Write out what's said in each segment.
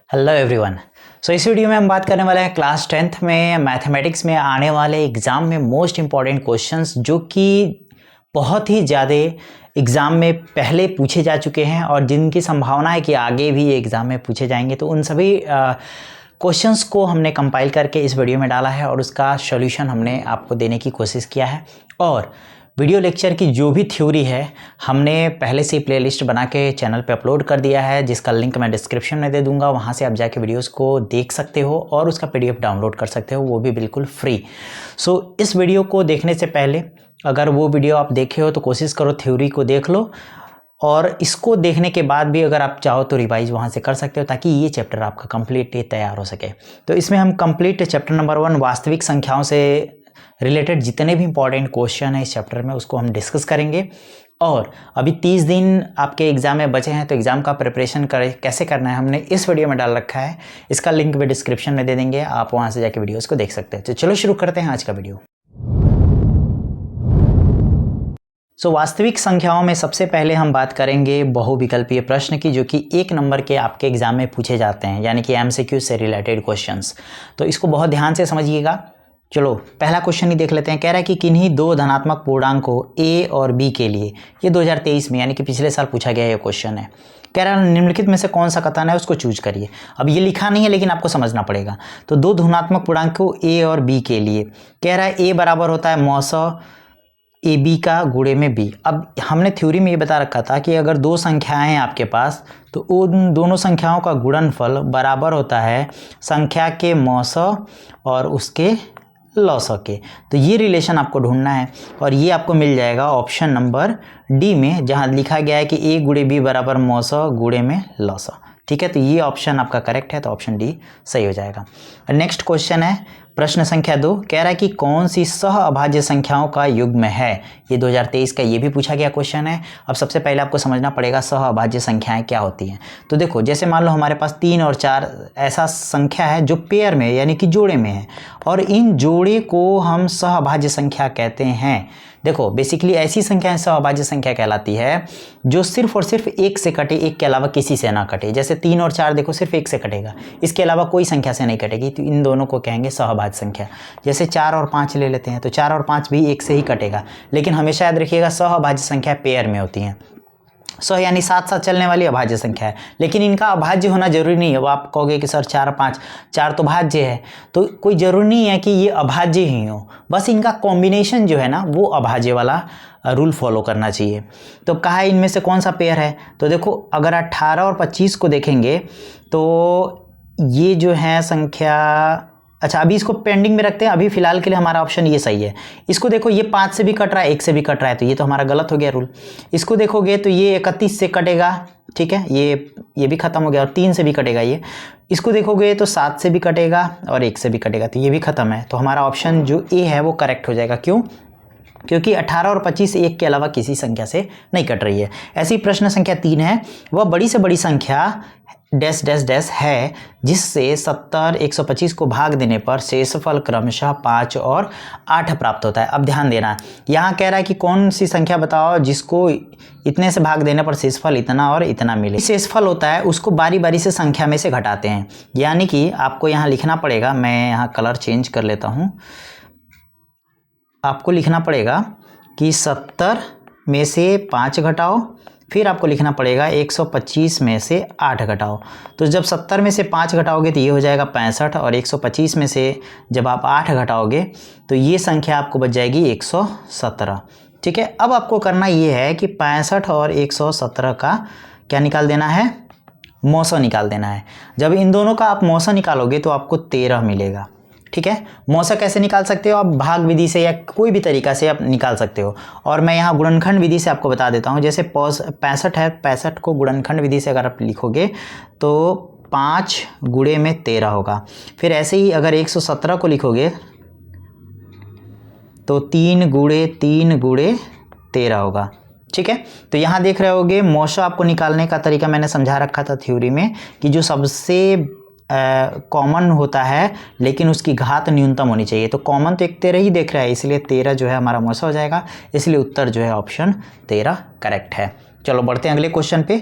Hello everyone. इस video में हम बात करने वाले हैं क्लास 10th में मैथमेटिक्स में आने वाले एग्ज़ाम में मोस्ट इम्पॉर्टेंट क्वेश्चंस जो कि बहुत ही ज़्यादा एग्ज़ाम में पहले पूछे जा चुके हैं और जिनकी संभावना है कि आगे भी एग्ज़ाम में पूछे जाएंगे। तो उन सभी क्वेश्चंस को हमने कंपाइल करके इस वीडियो में डाला है और उसका सॉल्यूशन हमने आपको देने की कोशिश किया है। और वीडियो लेक्चर की जो भी थ्योरी है हमने पहले से प्लेलिस्ट बना के चैनल पे अपलोड कर दिया है, जिसका लिंक मैं डिस्क्रिप्शन में दे दूंगा। वहाँ से आप जाके वीडियोस को देख सकते हो और उसका पीडीएफ डाउनलोड कर सकते हो, वो भी बिल्कुल फ्री। इस वीडियो को देखने से पहले अगर वो वीडियो आप देखे हो तो कोशिश करो थ्योरी को देख लो, और इसको देखने के बाद भी अगर आप चाहो तो रिवाइज वहाँ से कर सकते हो ताकि ये चैप्टर आपका कंप्लीटली तैयार हो सके। तो इसमें हम कंप्लीट चैप्टर नंबर 1 वास्तविक संख्याओं से रिलेटेड जितने भी इंपॉर्टेंट क्वेश्चन है इस चैप्टर में उसको हम डिस्कस करेंगे। और अभी 30 दिन आपके एग्जाम में बचे हैं, तो एग्जाम का प्रिपरेशन कैसे करना है हमने इस वीडियो में डाल रखा है। इसका लिंक भी डिस्क्रिप्शन में दे देंगे, आप वहाँ से जाके वीडियोस को देख सकते हैं। तो चलो शुरू करते हैं आज का वीडियो। वास्तविक संख्याओं में सबसे पहले हम बात करेंगे बहुविकल्पीय प्रश्न की, जो कि 1 नंबर के आपके एग्जाम में पूछे जाते हैं, यानी कि एमसीक्यू से रिलेटेड क्वेश्चंस। तो इसको बहुत ध्यान से समझिएगा। चलो पहला क्वेश्चन ही देख लेते हैं। कह रहा है कि किन्हीं दो धनात्मक पूर्णांकों ए और बी के लिए, ये 2023 में यानी कि पिछले साल पूछा गया ये क्वेश्चन है। कह रहा है निम्नलिखित में से कौन सा कथन है उसको चूज करिए। अब ये लिखा नहीं है लेकिन आपको समझना पड़ेगा। तो दो धनात्मक पूर्णांकों ए और बी के लिए कह रहा है ए बराबर होता है मौसा ए बी का गुणे में बी। अब हमने थ्योरी में ये बता रखा था कि अगर दो संख्याएं हैं आपके पास तो उन दोनों संख्याओं का गुणनफल बराबर होता है संख्या के मौसा और उसके लौसा के। तो ये रिलेशन आपको ढूंढना है और ये आपको मिल जाएगा ऑप्शन नंबर डी में, जहाँ लिखा गया है कि ए गुणे बी बराबर मौसा गुणे में लौसा। ठीक है, तो ये ऑप्शन आपका करेक्ट है, तो ऑप्शन डी सही हो जाएगा। नेक्स्ट क्वेश्चन है प्रश्न संख्या 2। कह रहा है कि कौन सी सह अभाज्य संख्याओं का युग्म है। ये 2023 का ये भी पूछा गया क्वेश्चन है। अब सबसे पहले आपको समझना पड़ेगा सह अभाज्य संख्याएं क्या होती हैं। तो देखो, जैसे मान लो हमारे पास 3 और 4 ऐसा संख्या है जो पेयर में यानी कि जोड़े में है, और इन जोड़े को हम सह अभाज्य संख्या कहते हैं। देखो बेसिकली ऐसी संख्याएं सहअभाज्य संख्या कहलाती है जो सिर्फ और सिर्फ एक से कटे, एक के अलावा किसी से ना कटे। जैसे 3 और 4 देखो सिर्फ एक से कटेगा, इसके अलावा कोई संख्या से नहीं कटेगी, तो इन दोनों को कहेंगे सहअभाज्य संख्या। जैसे 4 और 5 ले लेते हैं, तो 4 और 5 भी एक से ही कटेगा, लेकिन हमेशा याद रखिएगा सहअभाज्य संख्या पेयर में होती हैं। सह यानी साथ साथ चलने वाली अभाज्य संख्या है, लेकिन इनका अभाज्य होना जरूरी नहीं है। अब आप कहोगे कि सर 4 5 4 तो भाज्य है, तो कोई जरूरी नहीं है कि ये अभाज्य ही हो, बस इनका कॉम्बिनेशन जो है ना वो अभाज्य वाला रूल फॉलो करना चाहिए। तो कहा है इनमें से कौन सा पेयर है। तो देखो अगर 18 और 25 को देखेंगे तो ये जो है संख्या, अच्छा अभी इसको पेंडिंग में रखते हैं, अभी फिलहाल के लिए हमारा ऑप्शन ये सही है। इसको देखो ये 5 से भी कट रहा है, 1 से भी कट रहा है, तो ये तो हमारा गलत हो गया रूल। इसको देखोगे तो ये 31 से कटेगा, ठीक है, ये भी खत्म हो गया, और 3 से भी कटेगा ये। इसको देखोगे तो 7 से भी कटेगा और 1 से भी कटेगा, तो ये भी खत्म है। तो हमारा ऑप्शन जो ए है वो करेक्ट हो जाएगा। क्यों? क्योंकि 18 और 25 एक के अलावा किसी संख्या से नहीं कट रही है। ऐसी प्रश्न संख्या 3 है, वह बड़ी से बड़ी संख्या डैश डैश डैश है जिससे 70 125 को भाग देने पर शेषफल क्रमशः 5 और 8 प्राप्त होता है। अब ध्यान देना, यहाँ कह रहा है कि कौन सी संख्या बताओ जिसको इतने से भाग देने पर शेषफल इतना और इतना मिले। शेषफल होता है उसको बारी बारी से संख्या में से घटाते हैं, यानी कि आपको यहाँ लिखना पड़ेगा, मैं यहाँ कलर चेंज कर लेता हूँ। आपको लिखना पड़ेगा कि 70 में से 5 घटाओ, फिर आपको लिखना पड़ेगा 125 में से 8 घटाओ। तो जब 70 में से 5 घटाओगे तो ये हो जाएगा 65, और 125 में से जब आप 8 घटाओगे तो ये संख्या आपको बच जाएगी 117। ठीक है, अब आपको करना ये है कि 65 और 117 का क्या निकाल देना है, मौसा निकाल देना है। जब इन दोनों का आप मौसा निकालोगे तो आपको 13 मिलेगा। ठीक है, मौसा कैसे निकाल सकते हो आप, भाग विधि से या कोई भी तरीका से आप निकाल सकते हो। और मैं यहाँ गुणनखंड विधि से आपको बता देता हूँ। जैसे 65 है, 65 को गुणनखंड विधि से अगर आप लिखोगे तो 5 गुणे में 13 होगा। फिर ऐसे ही अगर 117 को लिखोगे तो 3 गुणे 13 होगा। ठीक है, तो यहाँ देख रहे होगे मौसा आपको निकालने का तरीका मैंने समझा रखा था थ्योरी में, कि जो सबसे कॉमन होता है लेकिन उसकी घात न्यूनतम होनी चाहिए। तो कॉमन तो एक 13 ही देख रहा है, इसलिए 13 जो है हमारा मौसा हो जाएगा। इसलिए उत्तर जो है ऑप्शन 13 करेक्ट है। चलो बढ़ते हैं अगले क्वेश्चन पे।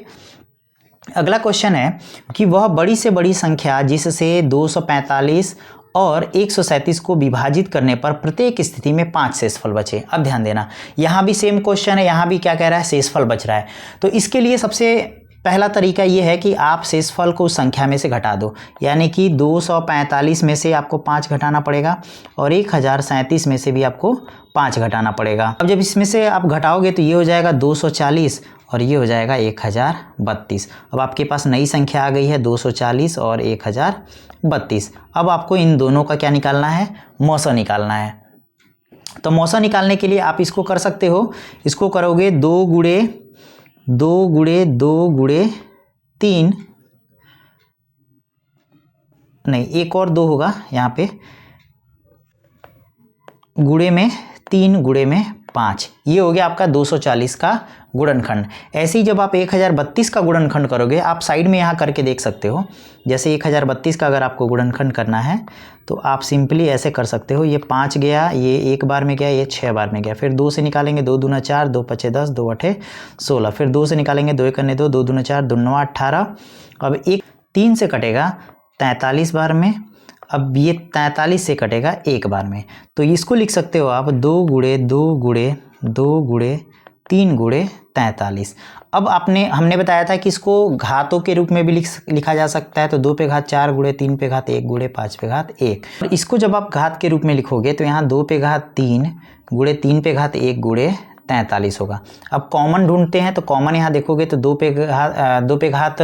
अगला क्वेश्चन है कि वह बड़ी से बड़ी संख्या जिससे 245 और 137 को विभाजित करने पर प्रत्येक स्थिति में 5 शेषफल बचे। अब ध्यान देना, यहाँ भी सेम क्वेश्चन है, यहाँ भी क्या कह रहा है, शेषफल बच रहा है। तो इसके लिए सबसे पहला तरीका ये है कि आप शेषफल को उस संख्या में से घटा दो, यानी कि 245 में से आपको 5 घटाना पड़ेगा और 1037 में से भी आपको 5 घटाना पड़ेगा। अब जब इसमें से आप घटाओगे तो ये हो जाएगा 240 और ये हो जाएगा 1032। अब आपके पास नई संख्या आ गई है 240 और 1032। अब आपको इन दोनों का क्या निकालना है, मौसा निकालना है। तो मौसा निकालने के लिए आप इसको कर सकते हो, इसको करोगे 2 गुणे 3, नहीं एक और 2 होगा यहाँ पे, गुणे में 3 गुणे में 5, ये हो गया आपका 240 का गुणनखंड। ऐसे ही जब आप 1032 का गुणनखंड करोगे, आप साइड में यहाँ करके देख सकते हो, जैसे 1032 का अगर आपको गुणनखंड करना है तो आप सिंपली ऐसे कर सकते हो, ये 5 गया, ये 1 बार में गया, ये 6 बार में गया, फिर 2 से निकालेंगे, 2 दूना 4, 2 पचे 10, 2 अठे 16, फिर 2 से निकालेंगे, 2 करने 2, 2 दूना 4, 2 9 18। अब 3 से कटेगा 43 बार में, अब ये 43 से कटेगा 1 बार में, तो इसको लिख सकते हो आप 2 गुणे 2 गुणे 2 गुणे 3 गुणे 43। अब हमने बताया था कि इसको घातों के रूप में भी लिखा जा सकता है, तो 2 पे घात 4 गुणे 3 पे घात 1 गुणे 5 पे घात 1। और इसको जब आप घात के रूप में लिखोगे तो यहाँ 2 पे घात 3 गुणे 3 पे घात 1 गुणे 43 होगा। अब कॉमन ढूंढते हैं, तो कॉमन यहाँ देखोगे तो 2 पे घात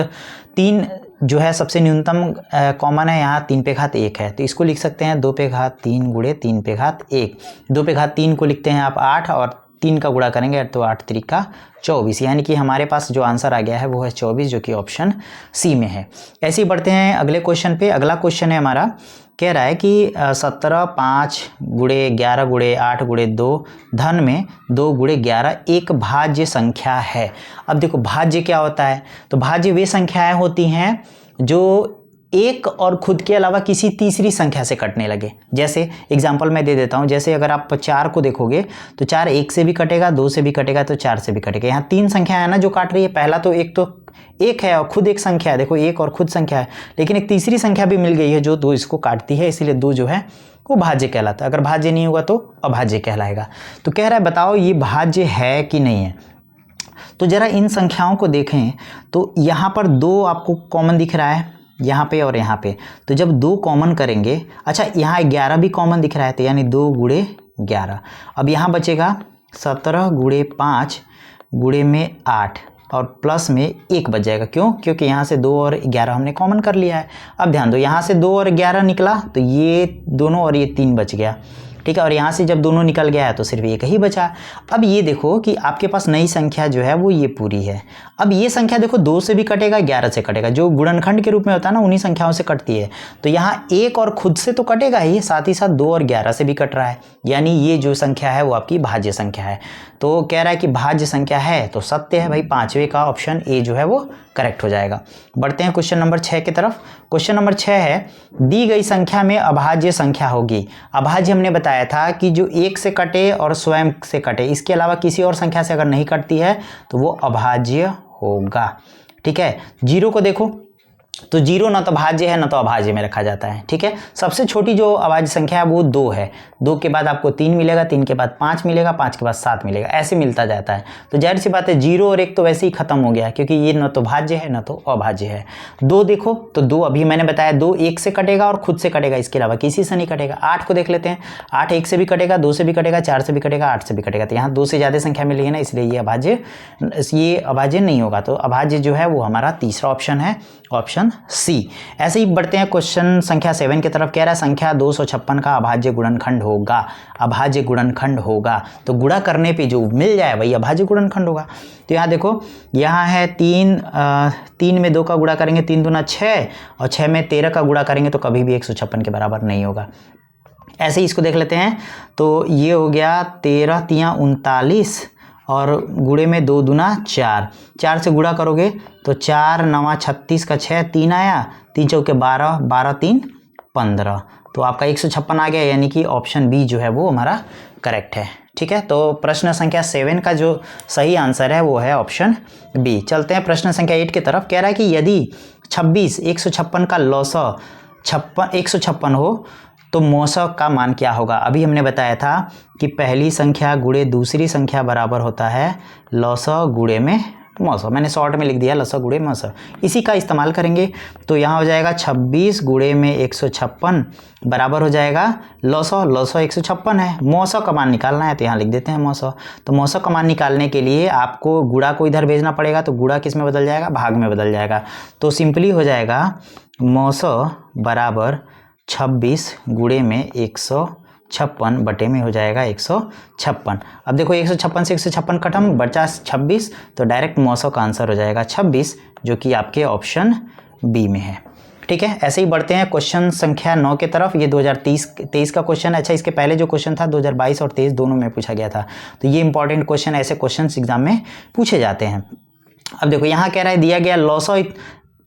3 जो है सबसे न्यूनतम कॉमन है, यहाँ 3 पे घात 1 है, तो इसको लिख सकते हैं 2 पे घात 3 गुणे 3 पे घात 1। 2 पे घात 3 को लिखते हैं आप 8 और 3 का गुणा करेंगे तो 8 त्रिका 24, यानी कि हमारे पास जो आंसर आ गया है वो है 24, जो कि ऑप्शन सी में है। ऐसे ही बढ़ते हैं अगले क्वेश्चन पे। अगला क्वेश्चन है हमारा, कह रहा है कि 17 5 गुणे 11 गुणे 8 गुणे 2 धन में 2 गुणे 11 एक भाज्य संख्या है। अब देखो भाज्य क्या होता है, तो भाज्य वे संख्याएं होती हैं जो एक और खुद के अलावा किसी तीसरी संख्या से कटने लगे। जैसे एग्जांपल मैं दे देता हूं, जैसे अगर आप 4 को देखोगे तो 4 1 से भी कटेगा, 2 से भी कटेगा, तो 4 से भी कटेगा। यहाँ 3 संख्या है ना जो काट रही है, पहला तो एक है और खुद एक संख्या है, देखो एक और खुद संख्या है, लेकिन एक तीसरी संख्या भी मिल गई है जो 2 इसको काटती है, इसीलिए 2 जो है वो भाज्य कहलाता है। अगर भाज्य नहीं होगा तो अभाज्य कहलाएगा। तो कह रहा है बताओ ये भाज्य है कि नहीं है। तो जरा इन संख्याओं को देखें तो यहाँ पर 2 आपको कॉमन दिख रहा है, यहाँ पे और यहाँ पे, तो जब 2 कॉमन करेंगे, अच्छा यहाँ 11 भी कॉमन दिख रहा है, तो यानी 2 गुणे 11। अब यहाँ बचेगा 17 गुणे 5 गुणे में 8 और प्लस में 1 बच जाएगा। क्यों? क्योंकि यहाँ से 2 और 11 हमने कॉमन कर लिया है। अब ध्यान दो, यहाँ से 2 और 11 निकला तो ये दोनों और ये 3 बच गया, ठीक है, और यहाँ से जब दोनों निकल गया है तो सिर्फ एक ही बचा। अब ये देखो कि आपके पास नई संख्या जो है वो ये पूरी है। अब ये संख्या देखो 2 से भी कटेगा, 11 से कटेगा, जो गुणनखंड के रूप में होता है ना उन्हीं संख्याओं से कटती है। तो यहाँ 1 और खुद से तो कटेगा ही, साथ ही साथ 2 और 11 से भी कट रहा है, यानी ये जो संख्या है वो आपकी भाज्य संख्या है। तो कह रहा है कि भाज्य संख्या है तो सत्य है भाई, 5वें का ऑप्शन ए जो है वो करेक्ट हो जाएगा। बढ़ते हैं क्वेश्चन नंबर 6 की तरफ। क्वेश्चन नंबर 6 है, दी गई संख्या में अभाज्य संख्या होगी। अभाज्य हमने बताया था कि जो 1 से कटे और स्वयं से कटे, इसके अलावा किसी और संख्या से अगर नहीं कटती है तो वो अभाज्य होगा, ठीक है। 0 को देखो तो 0 ना तो भाज्य है ना तो अभाज्य में रखा जाता है, ठीक है। सबसे छोटी जो अभाज्य संख्या है वो 2 है, 2 के बाद आपको 3 मिलेगा, 3 के बाद 5 मिलेगा, 5 के बाद 7 मिलेगा, ऐसे मिलता जाता है। तो जाहिर सी बात है 0 और 1 तो वैसे ही खत्म हो गया, क्योंकि ये ना तो भाज्य है ना तो अभाज्य है। 2 देखो तो 2 अभी मैंने बताया 2 1 से कटेगा और खुद से कटेगा, इसके अलावा किसी से नहीं कटेगा। 8 को देख लेते हैं, 8 1 से भी कटेगा, 2 से भी कटेगा, 4 से भी कटेगा, 8 से भी कटेगा, तो यहाँ 2 से ज़्यादा संख्या मिली है ना, इसलिए ये अभाज्य नहीं होगा। तो अभाज्य जो है वो हमारा तीसरा ऑप्शन है, ऑप्शन सी। ऐसे ही बढ़ते हैं क्वेश्चन संख्या 7 की तरफ। कह रहा है संख्या 256 का अभाज्य गुणनखंड होगा। अभाज्य गुणनखंड होगा तो गुणा करने पे जो मिल जाए वही अभाज्य गुणनखंड होगा। तो यहाँ देखो, यहाँ है 3 में 2 का गुणा करेंगे 3 दूना 6 और 6 में 13 का गुणा करेंगे तो कभी भी 156 के बराबर नहीं होगा। ऐसे ही इसको देख लेते हैं, तो ये हो गया 13 तियाँ 39 और गुणे में 2 दूना 4, 4 से गुणा करोगे तो 4 9 36 का 6 3 आया, 3 चौके 12, 12 3 15 तो आपका 156 आ गया, यानी कि ऑप्शन बी जो है वो हमारा करेक्ट है। ठीक है, तो प्रश्न संख्या 7 का जो सही आंसर है वो है ऑप्शन बी। चलते हैं प्रश्न संख्या 8 की तरफ। कह रहा है कि यदि 26 156 का लौसा 156 हो तो मौसा का मान क्या होगा। अभी हमने बताया था कि पहली संख्या गुणे दूसरी संख्या बराबर होता है लौसा गुणे में मौसा। मैंने शॉर्ट में लिख दिया लौसा गुणे मौसा, इसी का इस्तेमाल करेंगे। तो यहाँ हो जाएगा 26 गुणे में 156 बराबर हो जाएगा लौसा। लौसा 156 है, मौसा का मान निकालना है तो यहाँ लिख देते हैं मौसा। तो मौसा का मान निकालने के लिए आपको गुणा को इधर भेजना पड़ेगा, तो गुणा किस में बदल जाएगा, भाग में बदल जाएगा। तो सिंपली हो जाएगा मौसा बराबर 26 गुणे में 156 बटे में हो जाएगा 156। अब देखो 156 से 156 खत्म, बचा 26, तो डायरेक्ट मौसा का आंसर हो जाएगा 26, जो कि आपके ऑप्शन बी में है। ठीक है, ऐसे ही बढ़ते हैं क्वेश्चन संख्या 9 की तरफ। ये 2023 का क्वेश्चन है। अच्छा, इसके पहले जो क्वेश्चन था 2022 और 23 दोनों में पूछा गया था, तो ये इंपॉर्टेंट क्वेश्चन, ऐसे क्वेश्चन एग्जाम में पूछे जाते हैं। अब देखो यहाँ कह रहा है दिया गया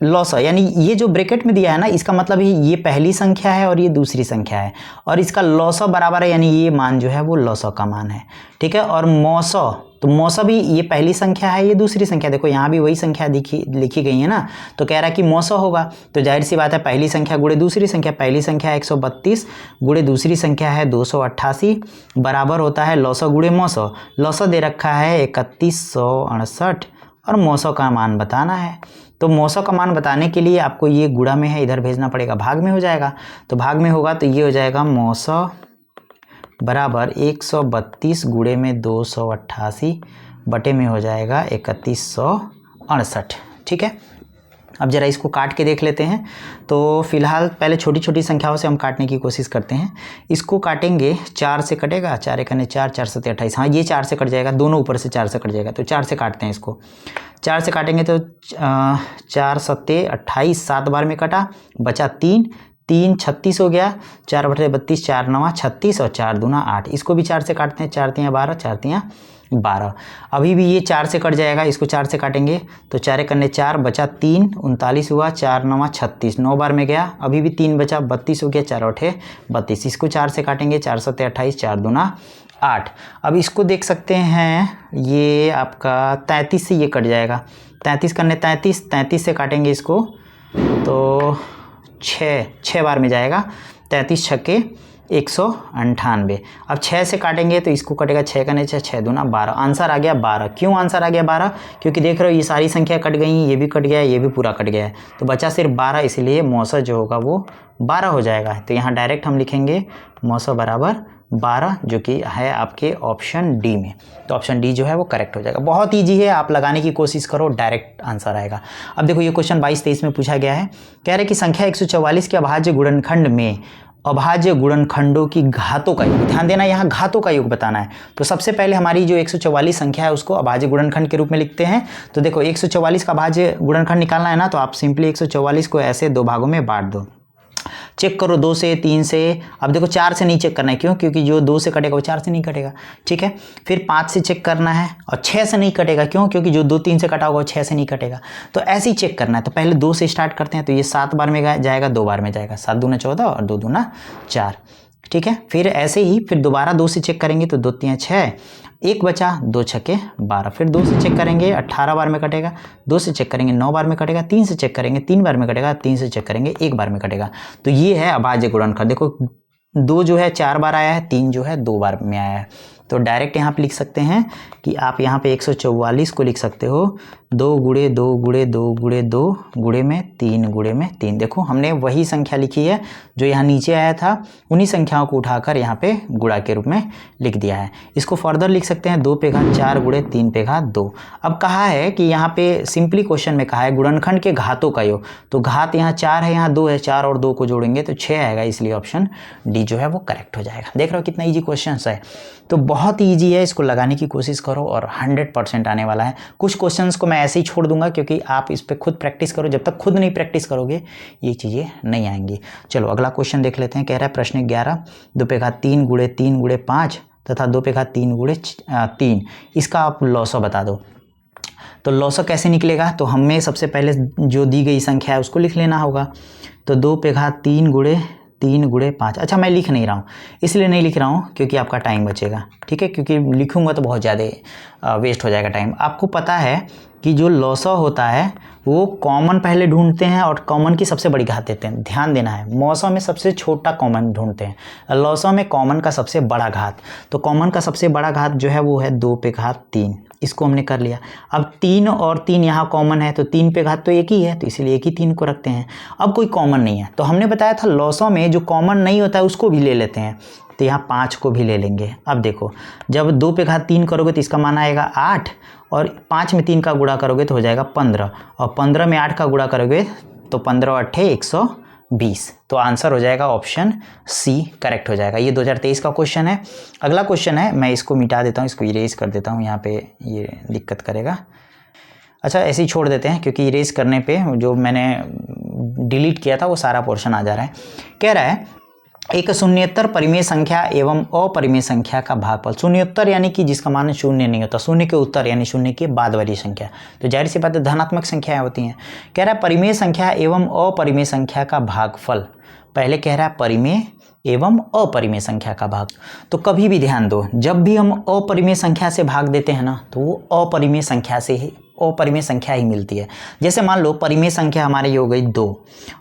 लौसा, यानी ये जो ब्रैकेट में दिया है ना, इसका मतलब ये पहली संख्या है और ये दूसरी संख्या है, और इसका लौसा बराबर है, यानी ये मान जो है वो लौसा का मान है। ठीक है, और मौसा, तो मौसा भी ये पहली संख्या है, ये दूसरी संख्या, देखो यहाँ भी वही संख्या लिखी गई है ना, तो कह रहा है कि मौसा होगा। तो जाहिर सी बात है पहली संख्या गुणे दूसरी संख्या, पहली संख्या 132 गुणे दूसरी संख्या है 288 बराबर होता है लौसा गुणे मौसा। लौसा दे रखा है 3168 और मौसा का मान बताना है। तो मौसा का मान बताने के लिए आपको ये गुणा में है, इधर भेजना पड़ेगा, भाग में हो जाएगा। तो भाग में होगा तो ये हो जाएगा मौसा बराबर 132 गुणे में 288 बटे में हो जाएगा 3168। ठीक है, अब जरा इसको काट के देख लेते हैं। तो फिलहाल पहले छोटी छोटी संख्याओं से हम काटने की कोशिश करते हैं। इसको काटेंगे, 4 से कटेगा, 4 एकने 4, 4 सत्ते 28, हाँ ये 4 से कट जाएगा, दोनों ऊपर से 4 से कट जाएगा, तो 4 से काटते हैं इसको। 4 से काटेंगे तो 4 सत्ते 28, 7 बार में कटा, बचा 3, 3 36 हो गया, 4 बटे 32, 4 9 36 और 4 दूना 8। इसको भी 4 से काटते हैं, 4 3 12, 4 3 12। अभी भी ये 4 से कट जाएगा, इसको 4 से काटेंगे तो 4 एकने 4, बचा 3, 39 हुआ, 4 9 36, 9 बार में गया, अभी भी 3 बचा, 32 हो गया, 4 8 32। इसको 4 से काटेंगे, 4 7 28, 4 दूना 8। अब इसको देख सकते हैं, ये आपका 33 से ये कट जाएगा, 33 करने 33, 33 से काटेंगे इसको तो 6 बार में जाएगा, 33 छक्के 198। अब 6 से काटेंगे तो इसको कटेगा, 6 करने 6, 6 दूना 12। आंसर आ गया 12। क्यों आंसर आ गया 12? क्योंकि देख रहे हो ये सारी संख्या कट गई, ये भी कट गया, ये भी पूरा कट गया है, तो बचा सिर्फ 12, इसलिए मौसा जो होगा वो 12 हो जाएगा। तो यहाँ डायरेक्ट हम लिखेंगे मौसा बराबर 12, जो कि है आपके ऑप्शन डी में। तो ऑप्शन डी जो है वो करेक्ट हो जाएगा। बहुत ईजी है, आप लगाने की कोशिश करो, डायरेक्ट आंसर आएगा। अब देखो ये क्वेश्चन 22-23 में पूछा गया है। कह रहे कि संख्या 144 के अभाज्य गुणनखंड में अभाज्य गुणनखंडों की घातों का योग, ध्यान देना यहाँ घातों का योग बताना है। तो सबसे पहले हमारी जो 144 संख्या है उसको अभाज्य गुणनखंड के रूप में लिखते हैं। तो देखो 144 का अभाज्य गुणनखंड निकालना है ना, तो आप सिंपली 144 को ऐसे 2 भागों में बांट दो। चेक करो 2 से, 3 से। अब देखो 4 से नहीं चेक करना है, क्यों? क्योंकि जो 2 से कटेगा वो 4 से नहीं कटेगा। ठीक है, फिर 5 से चेक करना है, और 6 से नहीं कटेगा, क्यों? क्योंकि जो 2 3 से कटा होगा वो 6 से नहीं कटेगा। तो ऐसे ही चेक करना है। तो पहले 2 से स्टार्ट करते हैं, तो ये 7 बार में जाएगा, 2 बार में जाएगा, 7 दूना 14 और 2 दूना 4। ठीक है, फिर ऐसे ही फिर दोबारा 2 से चेक करेंगे तो 2 3 6, 1 बचा, 2 छक्के 12। फिर 2 से चेक करेंगे, 18 बार में कटेगा, 2 से चेक करेंगे 9 बार में कटेगा, 3 से चेक करेंगे 3 बार में कटेगा, 3 से चेक करेंगे 1 बार में कटेगा। तो ये है अभाज्य गुणनखंड। देखो 2 जो है 4 बार आया है, 3 जो है 2 बार में आया है। तो डायरेक्ट यहाँ पे लिख सकते हैं कि आप यहाँ पे 144 को लिख सकते हो 2 गुणे 2 गुणे 2 गुणे 2 गुणे में 3 गुणे में 3। देखो हमने वही संख्या लिखी है जो यहाँ नीचे आया था, उन्हीं संख्याओं को उठाकर यहाँ पे गुणा के रूप में लिख दिया है। इसको फर्दर लिख सकते हैं 2 पे घात 4 गुणे 3 पे घात 2। अब कहा है कि यहाँ पे सिंपली क्वेश्चन में कहा है गुणनखंड के घातों का योग। तो घात यहाँ 4 है, यहाँ 2 है, 4 और 2 को जोड़ेंगे तो 6 आएगा, इसलिए ऑप्शन डी जो है वो करेक्ट हो जाएगा। देख रहे हो कितना ईजी क्वेश्चन है। तो बहुत ही ईजी है, इसको लगाने की कोशिश करो और 100% आने वाला है। कुछ क्वेश्चंस को मैं ऐसे ही छोड़ दूंगा क्योंकि आप इस पे खुद प्रैक्टिस करो। जब तक खुद नहीं प्रैक्टिस करोगे ये चीज़ें नहीं आएंगी। चलो अगला क्वेश्चन देख लेते हैं। कह रहा है प्रश्न 11, 2 पे घात 3 गुणे 3 गुणे 5 तथा 2 पे घात 3 गुणे 3, इसका आप लॉसा बता दो। तो लॉसा कैसे निकलेगा? तो हमें सबसे पहले जो दी गई संख्या है उसको लिख लेना होगा। तो 2 पे घात 3 गुणे 3 गुणे 5। अच्छा मैं लिख नहीं रहा हूँ, इसलिए नहीं लिख रहा हूँ क्योंकि आपका टाइम बचेगा, ठीक है, क्योंकि लिखूँगा तो बहुत ज़्यादा वेस्ट हो जाएगा टाइम। आपको पता है कि जो लॉसव होता है वो कॉमन पहले ढूंढते हैं और कॉमन की सबसे बड़ी घात देते हैं। ध्यान देना है, मौसम में सबसे छोटा कॉमन ढूंढते हैं, लॉसव में कॉमन का सबसे बड़ा घात। तो कॉमन का सबसे बड़ा घात जो है वो है 2 पे घात 3, इसको हमने कर लिया। अब 3 और 3 यहाँ कॉमन है तो 3 पे घात तो एक ही है, तो इसीलिए एक ही 3 को रखते हैं। अब कोई कॉमन नहीं है तो हमने बताया था लॉसव में जो कॉमन नहीं होता है उसको भी ले लेते हैं, तो यहाँ 5 को भी ले लेंगे। अब देखो जब 2 पे घात 3 करोगे तो इसका मान आएगा 8, और 5 में 3 का गुणा करोगे तो हो जाएगा 15, और 15 में 8 का गुणा करोगे तो 15 8 120। तो आंसर हो जाएगा ऑप्शन सी करेक्ट हो जाएगा। ये 2023 का क्वेश्चन है। अगला क्वेश्चन है, मैं इसको मिटा देता हूँ, इसको इरेज कर देता हूँ, यहाँ पे ये दिक्कत करेगा। अच्छा ऐसे ही छोड़ देते हैं क्योंकि इरेज करने पे जो मैंने डिलीट किया था वो सारा पोर्शन आ जा रहा है। कह रहा है एक शून्येतर परिमेय संख्या एवं अपरिमेय संख्या का भागफल। शून्योत्तर यानी कि जिसका मान शून्य नहीं होता, शून्य के उत्तर यानी शून्य के बाद वाली संख्या, तो जाहिर सी बात है धनात्मक संख्याएं होती हैं। कह रहा है परिमेय संख्या एवं अपरिमेय संख्या का भागफल। पहले कह रहा है परिमेय एवं अपरिमेय संख्या का भाग। तो कभी भी ध्यान दो, जब भी हम अपरिमेय संख्या से भाग देते हैं ना तो वो अपरिमेय संख्या से ही अपरिमेय संख्या ही मिलती है। जैसे मान लो परिमेय संख्या हमारे ये हो गई 2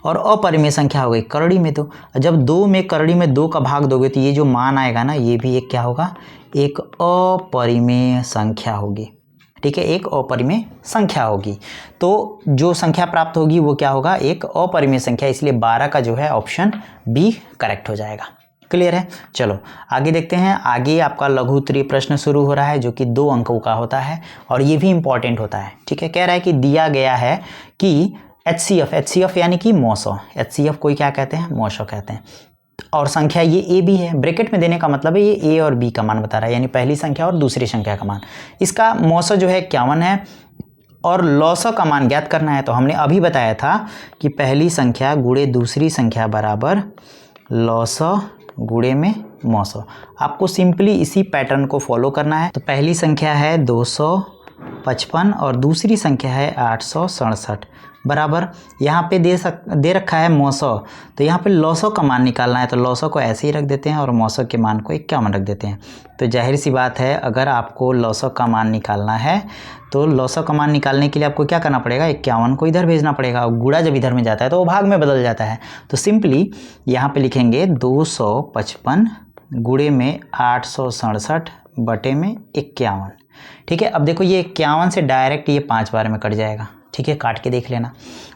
और अपरिमेय संख्या हो गई करड़ी में 2। जब 2 में करड़ी में 2 का भाग दोगे तो ये जो मान आएगा ना ये भी एक क्या होगा, एक अपरिमेय संख्या होगी, ठीक है, एक अपरिमेय संख्या होगी। तो जो संख्या प्राप्त होगी वो क्या होगा, एक अपरिमेय संख्या, इसलिए 12 का जो है ऑप्शन बी करेक्ट हो जाएगा। क्लियर है। चलो आगे देखते हैं। आगे आपका लघु उत्तरीय प्रश्न शुरू हो रहा है जो कि 2 अंकों का होता है और ये भी इंपॉर्टेंट होता है, ठीक है। कह रहा है कि दिया गया है कि HCF यानी कि मौसौ, HCF कोई क्या कहते हैं, मौसौ कहते हैं, और संख्या ये ए बी है। ब्रैकेट में देने का मतलब है ये ए और बी का मान बता रहा है, यानी पहली संख्या और दूसरी संख्या का मान। इसका मौसौ जो है 51 है और लॉसौ का मान ज्ञात करना है। तो हमने अभी बताया था कि पहली संख्या गुणे दूसरी संख्या बराबर लॉसौ गुणे में मौसौ। आपको सिंपली इसी पैटर्न को फॉलो करना है। तो पहली संख्या है 255 और दूसरी संख्या है 867 बराबर यहाँ पे दे रखा है मौसौ, तो यहाँ पे लॉसौ का मान निकालना है। तो लॉसौ को ऐसे ही रख देते हैं और मौसौ के मान को 51 रख देते हैं। तो जाहिर सी बात है अगर आपको लॉसौ का मान निकालना है तो लॉसौ का मान निकालने के लिए आपको क्या करना पड़ेगा, 51 को इधर भेजना पड़ेगा और गुणा जब इधर में जाता है तो वो भाग में बदल जाता है। तो सिंपली यहाँ पे लिखेंगे 255 गुणे में 867 बटे में 51, ठीक है। अब देखो ये 51 से डायरेक्ट ये 5 बार में कट जाएगा, ठीक है, काट के देख लेना।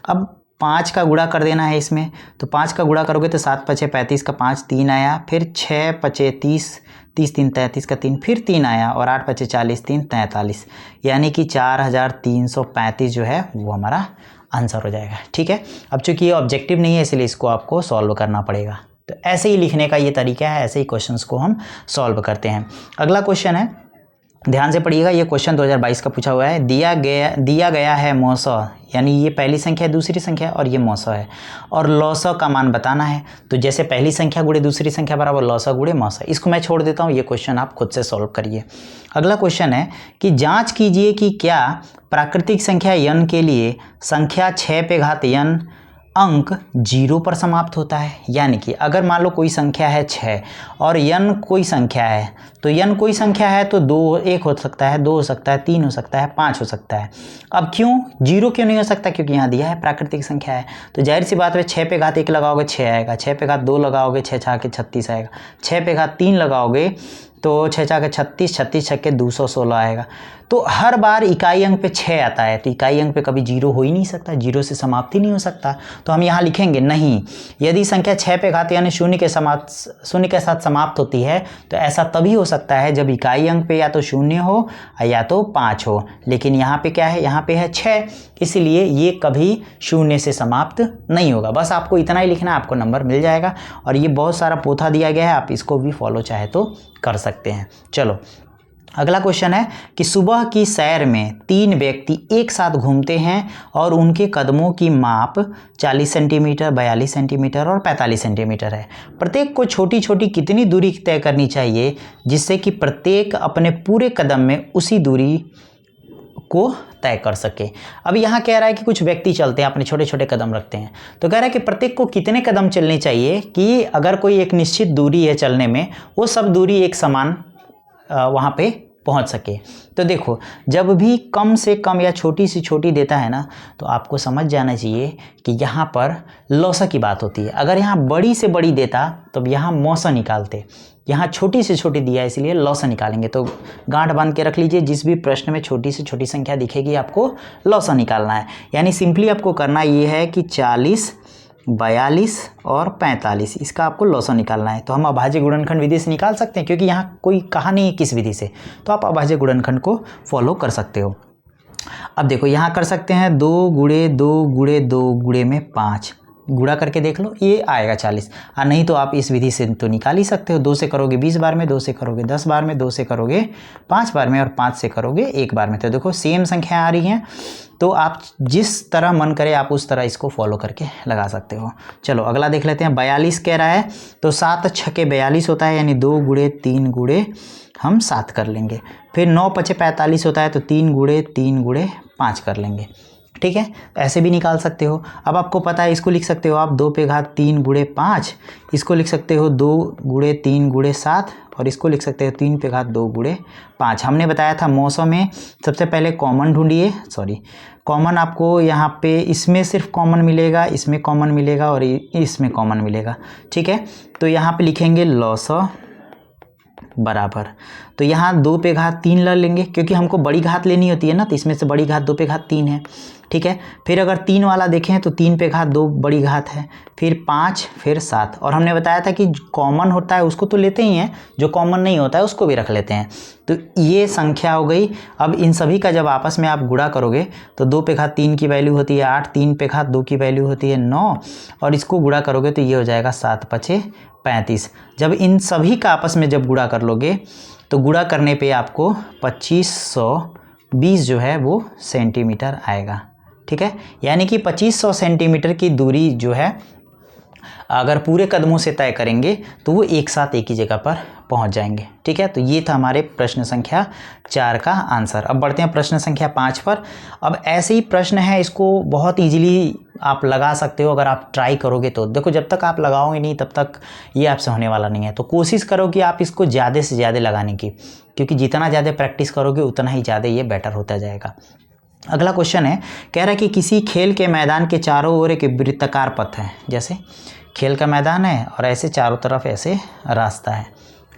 अब 5 का गुणा कर देना है इसमें, तो 5 का गुणा करोगे तो 7 5 35 का 5 3 आया, फिर 6 5 30 30 3 33 का 3 फिर 3 आया, और 8 5 40 3 43, यानी कि 4335 जो है वो हमारा आंसर हो जाएगा, ठीक है। अब चूंकि ये ऑब्जेक्टिव नहीं है इसलिए इसको आपको सॉल्व करना पड़ेगा। तो ऐसे ही लिखने का ये तरीका है, ऐसे ही क्वेश्चंस को हम सॉल्व करते हैं। अगला क्वेश्चन है, ध्यान से पढ़िएगा, ये क्वेश्चन 2022 का पूछा हुआ है। दिया गया है मौसौ, यानी ये पहली संख्या दूसरी संख्या और ये मौसौ है, और लॉसौ का मान बताना है। तो जैसे पहली संख्या गुणे दूसरी संख्या बराबर लॉसौ गुणे मौसौ, इसको मैं छोड़ देता हूँ, ये क्वेश्चन आप खुद से सॉल्व करिए। अगला क्वेश्चन है कि जांच कीजिए कि क्या प्राकृतिक संख्या n के लिए संख्या 6 पे घात n अंक 0 पर समाप्त होता है। यानी कि अगर मान लो कोई संख्या है 6 और n कोई संख्या है, तो n कोई संख्या है तो 1 हो सकता है, 2 हो सकता है, 3 हो सकता है, 5 हो सकता है। अब क्यों 0 क्यों नहीं हो सकता, क्योंकि यहाँ दिया है प्राकृतिक संख्या है। तो जाहिर सी बात है 6 पे घात 1 लगाओगे 6 आएगा, 6 पे घात 2 लगाओगे 6 6 के 36 आएगा, 6 पे घात 3 लगाओगे तो 6 6 के 36, 36 6 के 216 आएगा। तो हर बार इकाई अंक पे 6 आता है, तो इकाई अंक पे कभी 0 हो ही नहीं सकता, 0 से समाप्ति नहीं हो सकता। तो हम यहाँ लिखेंगे नहीं, यदि संख्या 6 पे घात यानी शून्य के साथ समाप्त होती है तो ऐसा तभी हो सकता है जब इकाई अंक पे या तो 0 हो या तो 5 हो। लेकिन यहाँ पे क्या है, यहाँ पे है 6, इसलिए ये कभी 0 से समाप्त नहीं होगा। बस आपको इतना ही लिखना है, आपको नंबर मिल जाएगा। और ये बहुत सारा पोथा दिया गया है, आप इसको भी फॉलो चाहे तो कर सकते हैं। चलो अगला क्वेश्चन है कि सुबह की सैर में 3 व्यक्ति एक साथ घूमते हैं और उनके कदमों की माप 40 सेंटीमीटर, 42 सेंटीमीटर और 45 सेंटीमीटर है। प्रत्येक को छोटी छोटी कितनी दूरी तय करनी चाहिए जिससे कि प्रत्येक अपने पूरे कदम में उसी दूरी को तय कर सके। अब यहाँ कह रहा है कि कुछ व्यक्ति चलते हैं, अपने छोटे छोटे कदम रखते हैं, तो कह रहा है कि प्रत्येक को कितने कदम चलने चाहिए कि अगर कोई एक निश्चित दूरी है चलने में, वो सब दूरी एक समान वहाँ पे पहुँच सके। तो देखो, जब भी कम से कम या छोटी से छोटी देता है ना, तो आपको समझ जाना चाहिए कि यहाँ पर लौसा की बात होती है। अगर यहाँ बड़ी से बड़ी देता तो यहाँ मौसा निकालते, यहाँ छोटी से छोटी दिया है इसलिए लौसा निकालेंगे। तो गांठ बांध के रख लीजिए, जिस भी प्रश्न में छोटी से छोटी संख्या दिखेगी आपको लौसा निकालना है। यानी सिंपली आपको करना ये है कि 40, 42 और 45 इसका आपको लौसा निकालना है। तो हम अभाज्य गुणनखंड विधि से निकाल सकते हैं, क्योंकि यहाँ कोई कहा नहीं है किस विधि से, तो आप अभाज्य गुणनखंड को फॉलो कर सकते हो। अब देखो, यहाँ कर सकते हैं 2 गुणे 2 गुणे 2 गुणे में 5, गुणा करके देख लो, ये आएगा 40। नहीं तो आप इस विधि से तो निकाल ही सकते हो। 2 से करोगे 20 बार में, 2 से करोगे 10 बार में, 2 से करोगे 5 बार में और 5 से करोगे 1 बार में। तो देखो सेम संख्या आ रही हैं, तो आप जिस तरह मन करे आप उस तरह इसको फॉलो करके लगा सकते हो। चलो अगला देख लेते हैं। 42 कह रहा है, तो 7 छके 42 होता है, यानी 2 गुणे 3 गुणे हम 7 कर लेंगे। फिर 9 पचे 45 होता है, तो 3 गुणे 3 गुणे 5 कर लेंगे। ठीक है, ऐसे भी निकाल सकते हो। अब आपको पता है, इसको लिख सकते हो आप 2 पे घात 3 गुणे 5, इसको लिख सकते हो 2 गुणे 3 गुणे 7, और इसको लिख सकते हो 3 पे घात 2 गुणे 5। हमने बताया था मौसम में सबसे पहले कॉमन ढूंढिए, कॉमन आपको यहाँ पे इसमें सिर्फ कॉमन मिलेगा, इसमें कॉमन मिलेगा और इसमें कॉमन मिलेगा। ठीक है, तो यहाँ पे लिखेंगे लौसा बराबर, तो यहाँ 2 पे घात 3 ले लेंगे, क्योंकि हमको बड़ी घात लेनी होती है ना, तो इसमें से बड़ी घात 2 पे घात 3 है। ठीक है, फिर अगर 3 वाला देखें तो 3 पे घात 2 बड़ी घात है, फिर 5, फिर 7, और हमने बताया था कि कॉमन होता है उसको तो लेते ही हैं, जो कॉमन नहीं होता है उसको भी रख लेते हैं। तो ये संख्या हो गई। अब इन सभी का जब आपस में आप गुणा करोगे तो 2 पे घात 3 की वैल्यू होती है 8, 3 पे घात 2 की वैल्यू होती है 9, और इसको गुणा करोगे तो ये हो जाएगा 7 पचे 35। जब इन सभी का आपस में जब गुणा कर लोगे तो गुणा करने पे आपको 2520 जो है वो सेंटीमीटर आएगा। ठीक है, यानी कि 2500 सेंटीमीटर की दूरी जो है अगर पूरे कदमों से तय करेंगे तो वो एक साथ एक ही जगह पर पहुंच जाएंगे। ठीक है, तो ये था हमारे प्रश्न संख्या 4 का आंसर। अब बढ़ते हैं प्रश्न संख्या 5 पर। अब ऐसे ही प्रश्न है, इसको बहुत इजीली आप लगा सकते हो अगर आप ट्राई करोगे तो। देखो, जब तक आप लगाओगे नहीं तब तक ये आपसे होने वाला नहीं है, तो कोशिश करो कि आप इसको ज़्यादा से ज़्यादा लगाने की, क्योंकि जितना ज़्यादा प्रैक्टिस करोगे उतना ही ज़्यादा ये बेटर होता जाएगा। अगला क्वेश्चन है, कह रहा है कि किसी खेल के मैदान के चारों ओर एक वृत्ताकार पथ है, जैसे खेल का मैदान है और ऐसे चारों तरफ ऐसे रास्ता है।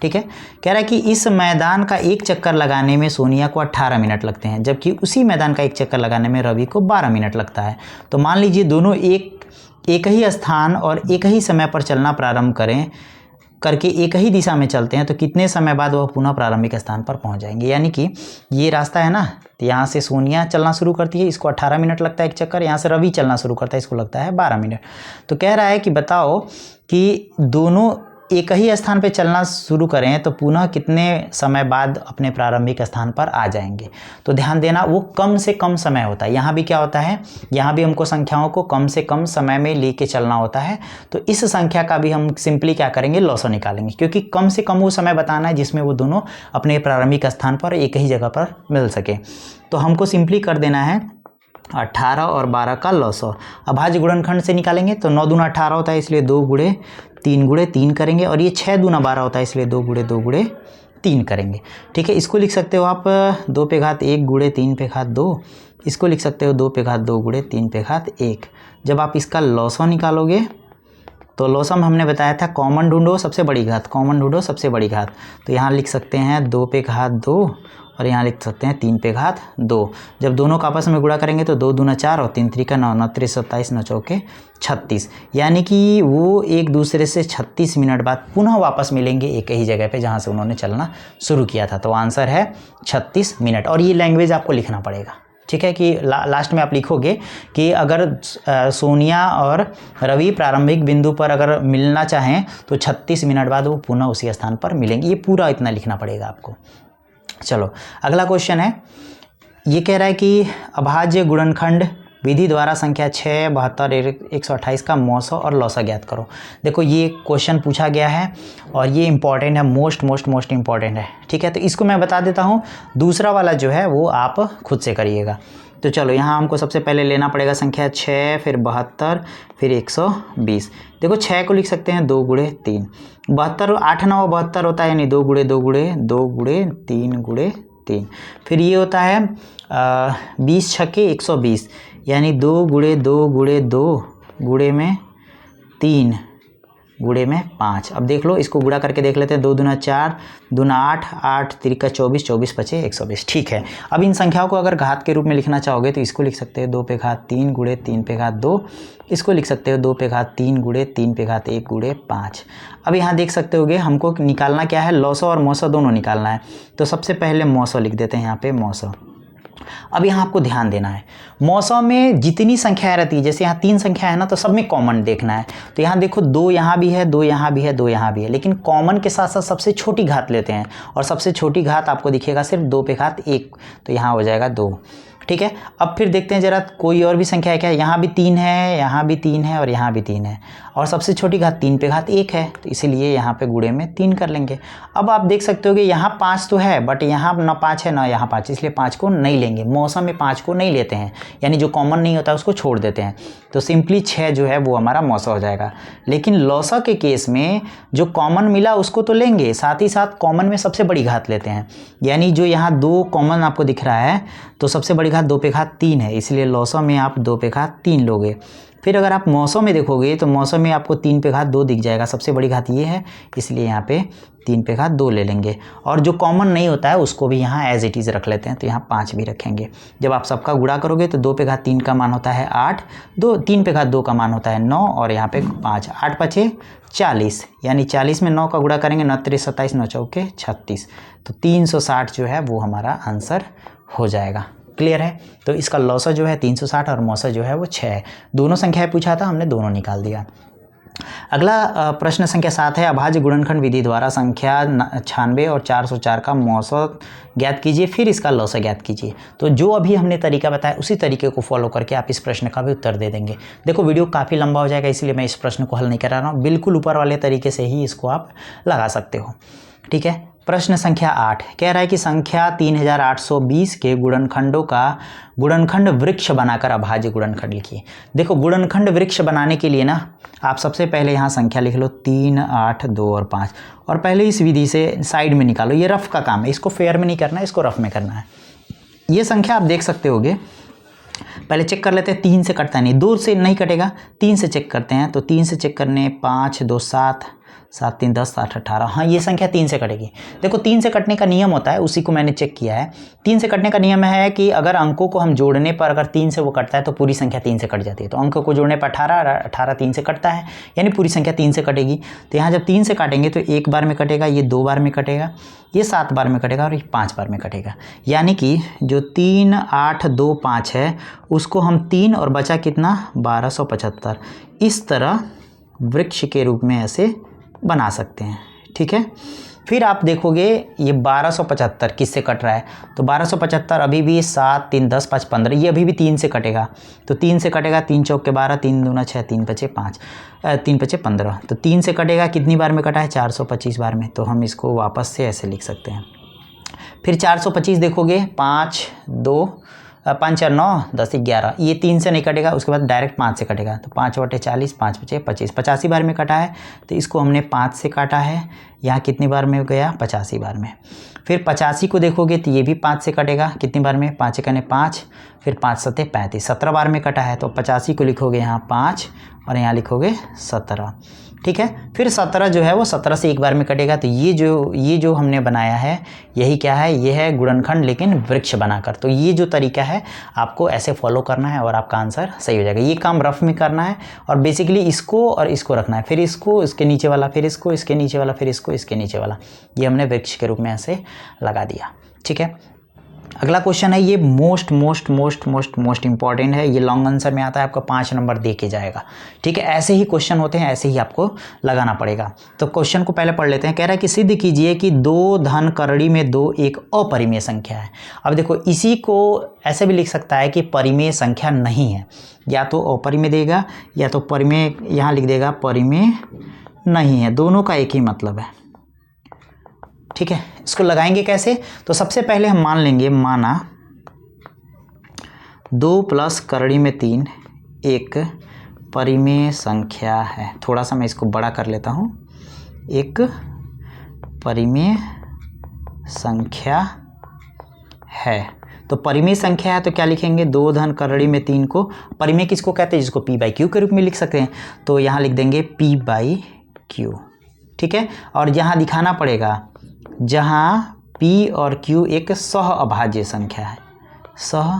ठीक है, कह रहा है कि इस मैदान का एक चक्कर लगाने में सोनिया को 18 मिनट लगते हैं, जबकि उसी मैदान का एक चक्कर लगाने में रवि को 12 मिनट लगता है। तो मान लीजिए दोनों एक ही स्थान और एक ही समय पर चलना प्रारंभ करके एक ही दिशा में चलते हैं, तो कितने समय बाद वह पुनः प्रारंभिक स्थान पर पहुंच जाएंगे। यानी कि ये रास्ता है ना, तो यहाँ से सोनिया चलना शुरू करती है, इसको 18 मिनट लगता है एक चक्कर, यहाँ से रवि चलना शुरू करता है, इसको लगता है 12 मिनट। तो कह रहा है कि बताओ कि दोनों एक ही स्थान पे चलना शुरू करें तो पुनः कितने समय बाद अपने प्रारंभिक स्थान पर आ जाएंगे। तो ध्यान देना, वो कम से कम समय होता है। यहाँ भी क्या होता है, यहाँ भी हमको संख्याओं को कम से कम समय में लेके चलना होता है। तो इस संख्या का भी हम सिंपली क्या करेंगे, लॉसा निकालेंगे, क्योंकि कम से कम वो समय बताना है जिसमें वो दोनों अपने प्रारंभिक स्थान पर एक ही जगह पर मिल सके। तो हमको सिंपली कर देना है 18 और 12 का लॉसा। अभाज्य गुणनखंड से निकालेंगे तो 9 दूना 18 होता है, इसलिए 2 गुणे 3 करेंगे, और ये 6 दूना 12 होता है, इसलिए 2 गुणे 3 करेंगे। ठीक है, इसको लिख सकते हो आप 2 पे घात 1 गुणे 3 पे घात 2, इसको लिख सकते हो 2 पे घात 2 गुणे 3 पे घात 1। जब आप इसका लॉसा निकालोगे तो लॉसा में हमने बताया था कॉमन ढूंढो सबसे बड़ी घात, कॉमन ढूंढो सबसे बड़ी घात। तो यहाँ लिख सकते हैं 2 पे घात 2 और यहाँ लिख सकते हैं 3 पे घात 2। जब दोनों का आपस में गुणा करेंगे तो 2 दूना 4 और 3 3 9, 9 3 27, 9 चौके 36। यानी कि वो एक दूसरे से 36 मिनट बाद पुनः वापस मिलेंगे एक ही जगह पे जहाँ से उन्होंने चलना शुरू किया था। तो आंसर है 36 मिनट। और ये लैंग्वेज आपको लिखना पड़ेगा। ठीक है, कि लास्ट में आप लिखोगे कि अगर सोनिया और रवि प्रारंभिक बिंदु पर अगर मिलना चाहें तो 36 मिनट बाद वो पुनः उसी स्थान पर मिलेंगे। ये पूरा इतना लिखना पड़ेगा आपको। चलो अगला क्वेश्चन है, ये कह रहा है कि अभाज्य गुणनखंड विधि द्वारा संख्या 6, 72, 128 का मौसा और लौसा ज्ञात करो। देखो ये क्वेश्चन पूछा गया है और ये इंपॉर्टेंट है, मोस्ट इंपॉर्टेंट है। ठीक है, तो इसको मैं बता देता हूँ, दूसरा वाला जो है वो आप खुद से करिएगा। तो चलो यहाँ हमको सबसे पहले लेना पड़ेगा संख्या 6, फिर 72, फिर 120। देखो 6 को लिख सकते हैं 2 गुणे 3, 72 8 9 72 होता है, यानी 2 गुणे 2 गुणे 2 गुणे 3 गुणे 3। फिर ये होता है 20 छक्के 120, यानी 2 गुणे 2 गुणे 2 गुणे में 3 गुणे में 5। अब देख लो, इसको गुणा करके देख लेते हैं। 2 दूना 4, दूना 8, 8 त्रिका 24, 24 पचे 120। ठीक है, अब इन संख्याओं को अगर घात के रूप में लिखना चाहोगे तो इसको लिख सकते हो 2 पे घात 3 गुणे 3 पे घात 2। इसको लिख सकते हो 2 पे घात 3 गुणे 3 पे घात 1 गुणे 5। अब यहाँ देख सकते होगे हमको निकालना क्या है, लौसा और मौसा दोनों निकालना है। तो सबसे पहले मौसा लिख देते हैं यहाँ पे, मौसा। अब यहाँ आपको ध्यान देना है, मौसा में जितनी संख्याएं रहती है, जैसे यहाँ 3 संख्या है ना, तो सब में कॉमन देखना है। तो यहाँ देखो 2 यहाँ भी है, 2 यहाँ भी है, 2 यहाँ भी है, लेकिन कॉमन के साथ साथ सबसे छोटी घात लेते हैं, और सबसे छोटी घात आपको दिखेगा सिर्फ 2 पे घात 1, तो यहाँ हो जाएगा 2। ठीक है, अब फिर देखते हैं जरा कोई और भी संख्या है क्या। यहाँ भी 3 है, यहाँ भी 3 है और यहाँ भी 3 है, और सबसे छोटी घात 3 पे घात 1 है, तो इसीलिए यहाँ पे गुणे में 3 कर लेंगे। अब आप देख सकते हो कि यहाँ 5 तो है, बट यहाँ ना 5 है ना यहाँ 5, इसलिए 5 को नहीं लेंगे। मौसम में 5 को नहीं लेते हैं, यानी जो कॉमन नहीं होता है उसको छोड़ देते हैं। तो सिंपली 6 जो है वो हमारा मौसा हो जाएगा। लेकिन लौसा के केस में जो कॉमन मिला उसको तो लेंगे, साथ ही साथ कॉमन में सबसे बड़ी घात लेते हैं, यानी जो यहाँ 2 कॉमन आपको दिख रहा है, तो सबसे बड़ी घात 2 पे घात 3 है, इसलिए लौसा में आप 2 पे घात 3 लोगे। फिर अगर आप मौसम में देखोगे तो मौसम में आपको 3 पे घात 2 दिख जाएगा, सबसे बड़ी घात ये है, इसलिए यहाँ पे 3 पे घात 2 ले लेंगे। और जो कॉमन नहीं होता है उसको भी यहाँ एज इट इज़ रख लेते हैं, तो यहाँ 5 भी रखेंगे। जब आप सबका गुणा करोगे तो 2 पे घात 3 का मान होता है 8, 3 पे घात 2 का मान होता है 9, और यहाँ पे 5, 8 पचे 40, यानी 40 में 9 का गुणा करेंगे, 9 त्रिक 27, 9 चौके 36, तो 360 जो है वो हमारा आंसर हो जाएगा। क्लियर है, तो इसका लौसा जो है 360 और मौसा जो है वो 6 है। दोनों संख्याएं पूछा था, हमने दोनों निकाल दिया। अगला प्रश्न संख्या 7 है, अभाज्य गुणनखंड विधि द्वारा संख्या 96 और 404 का मौसा ज्ञात कीजिए, फिर इसका लौसा ज्ञात कीजिए। तो जो अभी हमने तरीका बताया उसी तरीके को फॉलो करके आप इस प्रश्न का भी उत्तर दे देंगे। देखो वीडियो काफ़ी लंबा हो जाएगा, इसलिए मैं इस प्रश्न को हल नहीं करा रहा हूँ, बिल्कुल ऊपर वाले तरीके से ही इसको आप लगा सकते हो। ठीक है, प्रश्न संख्या 8 कह रहा है कि संख्या 3820 के गुणनखंडों का गुणनखंड वृक्ष बनाकर अभाज्य गुणनखंड लिखिए। देखो गुणनखंड वृक्ष बनाने के लिए ना आप सबसे पहले यहाँ संख्या लिख लो 3, 8, 2 और 5, और पहले इस विधि से साइड में निकालो। ये रफ का काम है, इसको फेयर में नहीं करना है, इसको रफ में करना है। ये संख्या आप देख सकते होगे, पहले चेक कर लेते हैं, 3 से कटता नहीं, 2 से नहीं कटेगा, 3 से चेक करते हैं। तो 3 से चेक करने 5, 2, 7, 7, 3, 10, 8, 18, हाँ ये संख्या 3 से कटेगी। देखो 3 से कटने का नियम होता है, उसी को मैंने चेक किया है। 3 से कटने का नियम है कि अगर अंकों को हम जोड़ने पर अगर 3 से वो कटता है तो पूरी संख्या 3 से कट जाती है। तो अंकों को जोड़ने पर 18 3 से कटता है, यानी पूरी संख्या 3 से कटेगी। तो यहाँ जब 3 से काटेंगे तो 1 बार में कटेगा, ये 2 बार में कटेगा, ये 7 बार में कटेगा और ये 5 बार में कटेगा। यानी कि जो 3, 8, 2, 5 है उसको हम 3 और बचा कितना 1275 इस तरह वृक्ष के रूप में ऐसे बना सकते हैं। ठीक है, फिर आप देखोगे ये 1275 किससे कट रहा है, तो 1275 अभी भी 7, 3, 10, 5, 15, ये अभी भी 3 से कटेगा। तो 3 से कटेगा, 3 चौक के 12, 3 दूना 6, 3 पचे 5, 3 पचे 15, तो 3 से कटेगा, कितनी बार में कटा है 425 बार में। तो हम इसको वापस से ऐसे लिख सकते हैं। फिर 425 देखोगे 5, 2, 5, 4, 9, 10, 11, ये 3 से नहीं कटेगा, उसके बाद डायरेक्ट 5 से कटेगा। तो 5 बटे 40, 5 पचे 25, 85 बार में कटा है। तो इसको हमने 5 से काटा है, यहाँ कितनी बार में गया 85 बार में। फिर 85 को देखोगे तो ये भी 5 से कटेगा, कितनी बार में 5 कने 5, फिर 5 सते 35, 17 बार में कटा है। तो 85 को लिखोगे यहाँ 5 और यहाँ लिखोगे 17। ठीक है, फिर 17 जो है वो 17 से 1 बार में कटेगा। तो ये जो हमने बनाया है यही क्या है, ये है गुणनखंड लेकिन वृक्ष बनाकर। तो ये जो तरीका है आपको ऐसे फॉलो करना है और आपका आंसर सही हो जाएगा। ये काम रफ में करना है और बेसिकली इसको और इसको रखना है, फिर इसको इसके नीचे वाला, फिर इसको इसके नीचे वाला, फिर इसको इसके नीचे वाला, ये हमने वृक्ष के रूप में ऐसे लगा दिया। ठीक है, अगला क्वेश्चन है, ये most most most most most important है, ये लॉन्ग आंसर में आता है, आपका 5 नंबर दे के जाएगा। ठीक है, ऐसे ही क्वेश्चन होते हैं, ऐसे ही आपको लगाना पड़ेगा। तो क्वेश्चन को पहले पढ़ लेते हैं। कह रहा है कि सिद्ध कीजिए कि 2 धन करड़ी में 2 एक अपरिमेय संख्या है। अब देखो, इसी को ऐसे भी लिख सकता है कि परिमेय संख्या नहीं है, या तो अपरिमेय देगा या तो परिमेय, यहाँ लिख देगा परिमेय नहीं है, दोनों का एक ही मतलब है। ठीक है, इसको लगाएंगे कैसे? तो सबसे पहले हम मान लेंगे, माना 2 प्लस करड़ी में 3 एक परिमेय संख्या है। थोड़ा सा मैं इसको बड़ा कर लेता हूँ, एक परिमेय संख्या है। तो परिमेय संख्या है तो क्या लिखेंगे, 2 धन करड़ी में 3 को, परिमेय किसको कहते हैं, जिसको p बाई क्यू के रूप में लिख सकते हैं, तो यहाँ लिख देंगे p बाई क्यू। ठीक है, और यहाँ दिखाना पड़ेगा, जहाँ p और q एक सह अभाज्य संख्या है, सह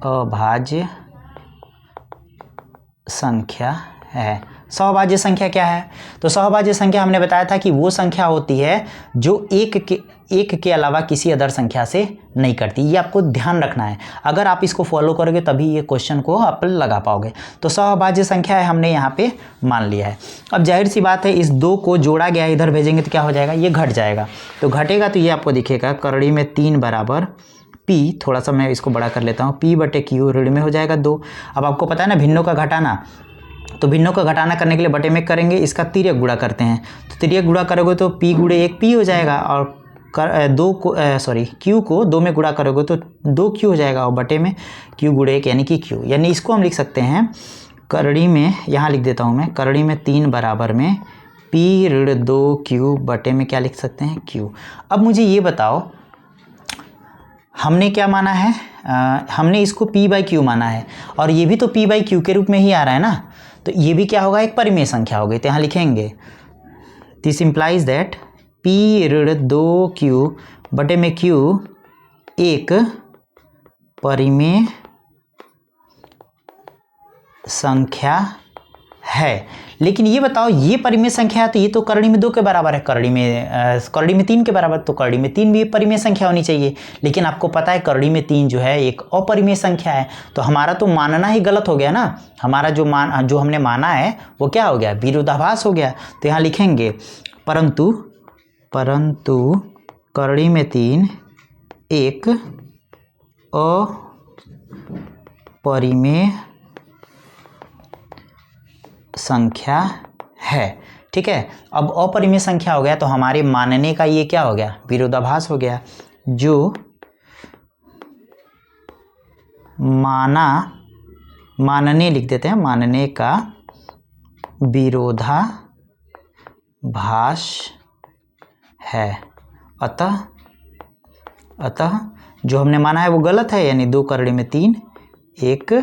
अभाज्य संख्या है। सहभाज्य संख्या क्या है? तो सहभाज्य संख्या हमने बताया था कि वो संख्या होती है जो एक के अलावा किसी अदर संख्या से नहीं करती। ये आपको ध्यान रखना है, अगर आप इसको फॉलो करोगे तभी ये क्वेश्चन को आप लगा पाओगे। तो सहभाज्य संख्या है, हमने यहाँ पे मान लिया है। अब जाहिर सी बात है, इस 2 को जोड़ा गया, इधर भेजेंगे तो क्या हो जाएगा, ये घट जाएगा। तो घटेगा तो ये आपको दिखेगा करड़ी में 3 बराबर p, थोड़ा सा मैं इसको बड़ा कर लेता हूँ, p बटे क्यू, ऋण में हो जाएगा 2। अब आपको पता है ना भिन्नों का घटाना, तो भिन्नों का घटाना करने के लिए बटे में करेंगे, इसका तिर्यक गुणा करते हैं। तो तिर्यक गुणा करोगे तो p गुणे 1 p हो जाएगा, और क्यू को 2 में गुणा करोगे तो 2 क्यू हो जाएगा, और बटे में क्यू गुणे 1 यानी कि क्यू। यानी इसको हम लिख सकते हैं करड़ी में, यहाँ लिख देता हूँ मैं, करड़ी में 3 बराबर में p ऋण 2 क्यू बटे में क्या लिख सकते हैं, क्यू। अब मुझे ये बताओ, हमने क्या माना है, हमने इसको p बाई क्यू माना है, और ये भी तो p बाई क्यू के रूप में ही आ रहा है ना, तो ये भी क्या होगा, एक परिमेय संख्या होगी। तो यहाँ लिखेंगे दिस इम्प्लाइज दैट p ऋण 2 क्यू बटे में क्यू एक परिमेय संख्या है। लेकिन ये बताओ, ये परिमेय संख्या है तो ये तो करड़ी में 2 के बराबर है, करड़ी में 3 के बराबर, तो करड़ी में 3 भी परिमेय संख्या होनी चाहिए। लेकिन आपको पता है करड़ी में 3 जो है एक अपरिमेय संख्या है, तो हमारा तो मानना ही गलत हो गया ना। हमारा जो हमने माना है वो क्या हो गया, विरोधाभास हो गया। तो यहाँ लिखेंगे परंतु करड़ी में 3 एक अपरिमेय संख्या है। ठीक है, अब अपरिमेय संख्या हो गया तो हमारे मानने का ये क्या हो गया, विरोधाभास हो गया। जो मानने लिख देते हैं, मानने का विरोधाभास है। अतः जो हमने माना है वो गलत है, यानी 2 करड़ी में 3 एक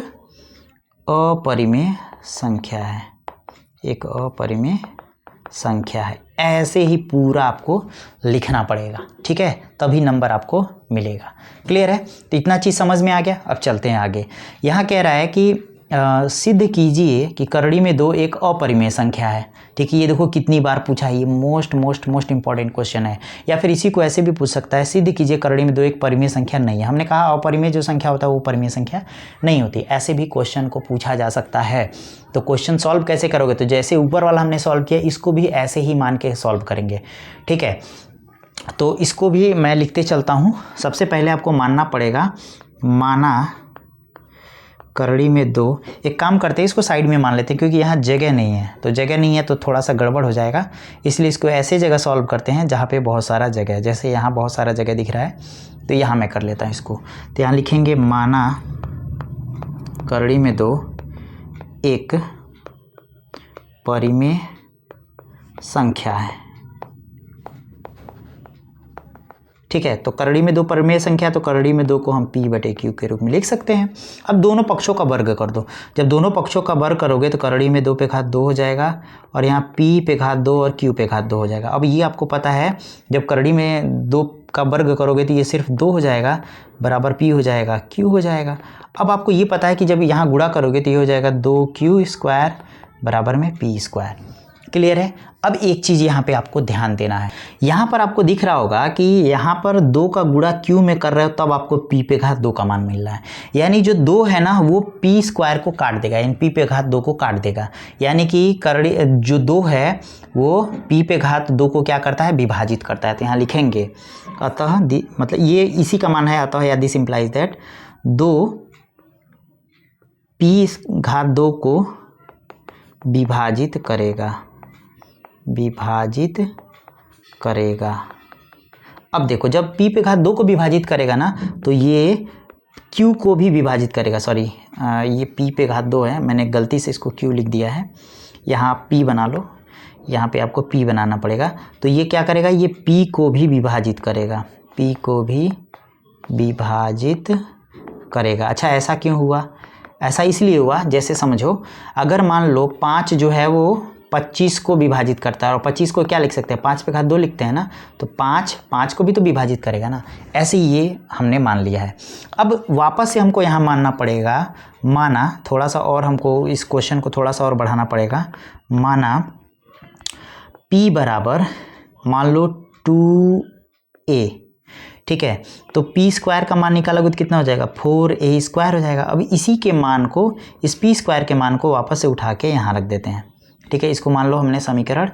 अपरिमेय संख्या है, एक अपरिमेय संख्या है। ऐसे ही पूरा आपको लिखना पड़ेगा, ठीक है, तभी नंबर आपको मिलेगा। क्लियर है? तो इतना चीज़ समझ में आ गया। अब चलते हैं आगे। यहाँ कह रहा है कि सिद्ध कीजिए कि करड़ी में 2 एक अपरिमेय संख्या है। ठीक है, ये देखो कितनी बार पूछा है, ये मोस्ट इंपॉर्टेंट क्वेश्चन है। या फिर इसी को ऐसे भी पूछ सकता है, सिद्ध कीजिए करड़ी में 2 एक परिमेय संख्या नहीं है। हमने कहा अपरिमेय जो संख्या होता है वो परिमेय संख्या नहीं होती। ऐसे भी क्वेश्चन को पूछा जा सकता है। तो क्वेश्चन सॉल्व कैसे करोगे, तो जैसे ऊपर वाला हमने सॉल्व किया, इसको भी ऐसे ही मान के सॉल्व करेंगे। ठीक है, तो इसको भी मैं लिखते चलता हूँ। सबसे पहले आपको मानना पड़ेगा, माना करड़ी में 2, एक काम करते हैं इसको साइड में मान लेते हैं, क्योंकि यहाँ जगह नहीं है। तो जगह नहीं है तो थोड़ा सा गड़बड़ हो जाएगा, इसलिए इसको ऐसे जगह सॉल्व करते हैं जहाँ पे बहुत सारा जगह है। जैसे यहाँ बहुत सारा जगह दिख रहा है, तो यहाँ मैं कर लेता हूँ इसको। तो यहाँ लिखेंगे माना करड़ी में 2 एक परिमेय संख्या है। ठीक है, तो करड़ी में 2 परिमेय संख्या, तो करड़ी में 2 को हम p बटे क्यू के रूप में लिख सकते हैं। अब दोनों पक्षों का वर्ग कर दो। जब दोनों पक्षों का वर्ग करोगे तो करड़ी में 2 पे घात 2 हो जाएगा, और यहाँ p पे घात 2 और q पे घात 2 हो जाएगा। अब ये आपको पता है, जब करड़ी में 2 का वर्ग करोगे तो ये सिर्फ 2 हो जाएगा, बराबर p हो जाएगा, q हो जाएगा। अब आपको ये पता है कि जब यहाँ गुणा करोगे तो ये हो जाएगा 2q² बराबर में p²। क्लियर है। अब एक चीज़ यहाँ पे आपको ध्यान देना है, यहाँ पर आपको दिख रहा होगा कि यहाँ पर 2 का गुणा क्यू में कर रहे हो तब आपको p पे घात 2 का मान मिल रहा है। यानी जो 2 है ना वो p स्क्वायर को काट देगा, यानी p पे घात 2 को काट देगा। यानी कि करड़ी जो 2 है वो p पे घात 2 को क्या करता है, विभाजित करता है। तो यहाँ लिखेंगे अतः मतलब ये इसी का मान है, अतः या दिस इम्प्लाइज दैट 2 p घात 2 को विभाजित करेगा। अब देखो जब p पे घात 2 को विभाजित करेगा ना तो ये q को भी विभाजित करेगा। सॉरी ये p पे घात 2 है, मैंने गलती से इसको q लिख दिया है, यहाँ p बना लो, यहाँ पे आपको p बनाना पड़ेगा। तो ये क्या करेगा, ये p को भी विभाजित करेगा, p को भी विभाजित करेगा। अच्छा ऐसा क्यों हुआ, ऐसा इसलिए हुआ, जैसे समझो अगर मान लो 5 जो है वो 25 को विभाजित करता है और 25 को क्या लिख सकते हैं, 5 पे घात 2 लिखते हैं ना, तो 5 को भी तो विभाजित करेगा ना। ऐसे ये हमने मान लिया है। अब वापस से हमको यहाँ मानना पड़ेगा, माना थोड़ा सा और हमको इस क्वेश्चन को थोड़ा सा और बढ़ाना पड़ेगा। माना p बराबर मान लो 2a, ठीक है, तो p स्क्वायर का मान निकालोगे तो कितना हो जाएगा, 4a स्क्वायर हो जाएगा। अब इसी के मान को, इस p स्क्वायर के मान को वापस से उठा के यहाँ रख देते हैं, ठीक है। इसको मान लो हमने समीकरण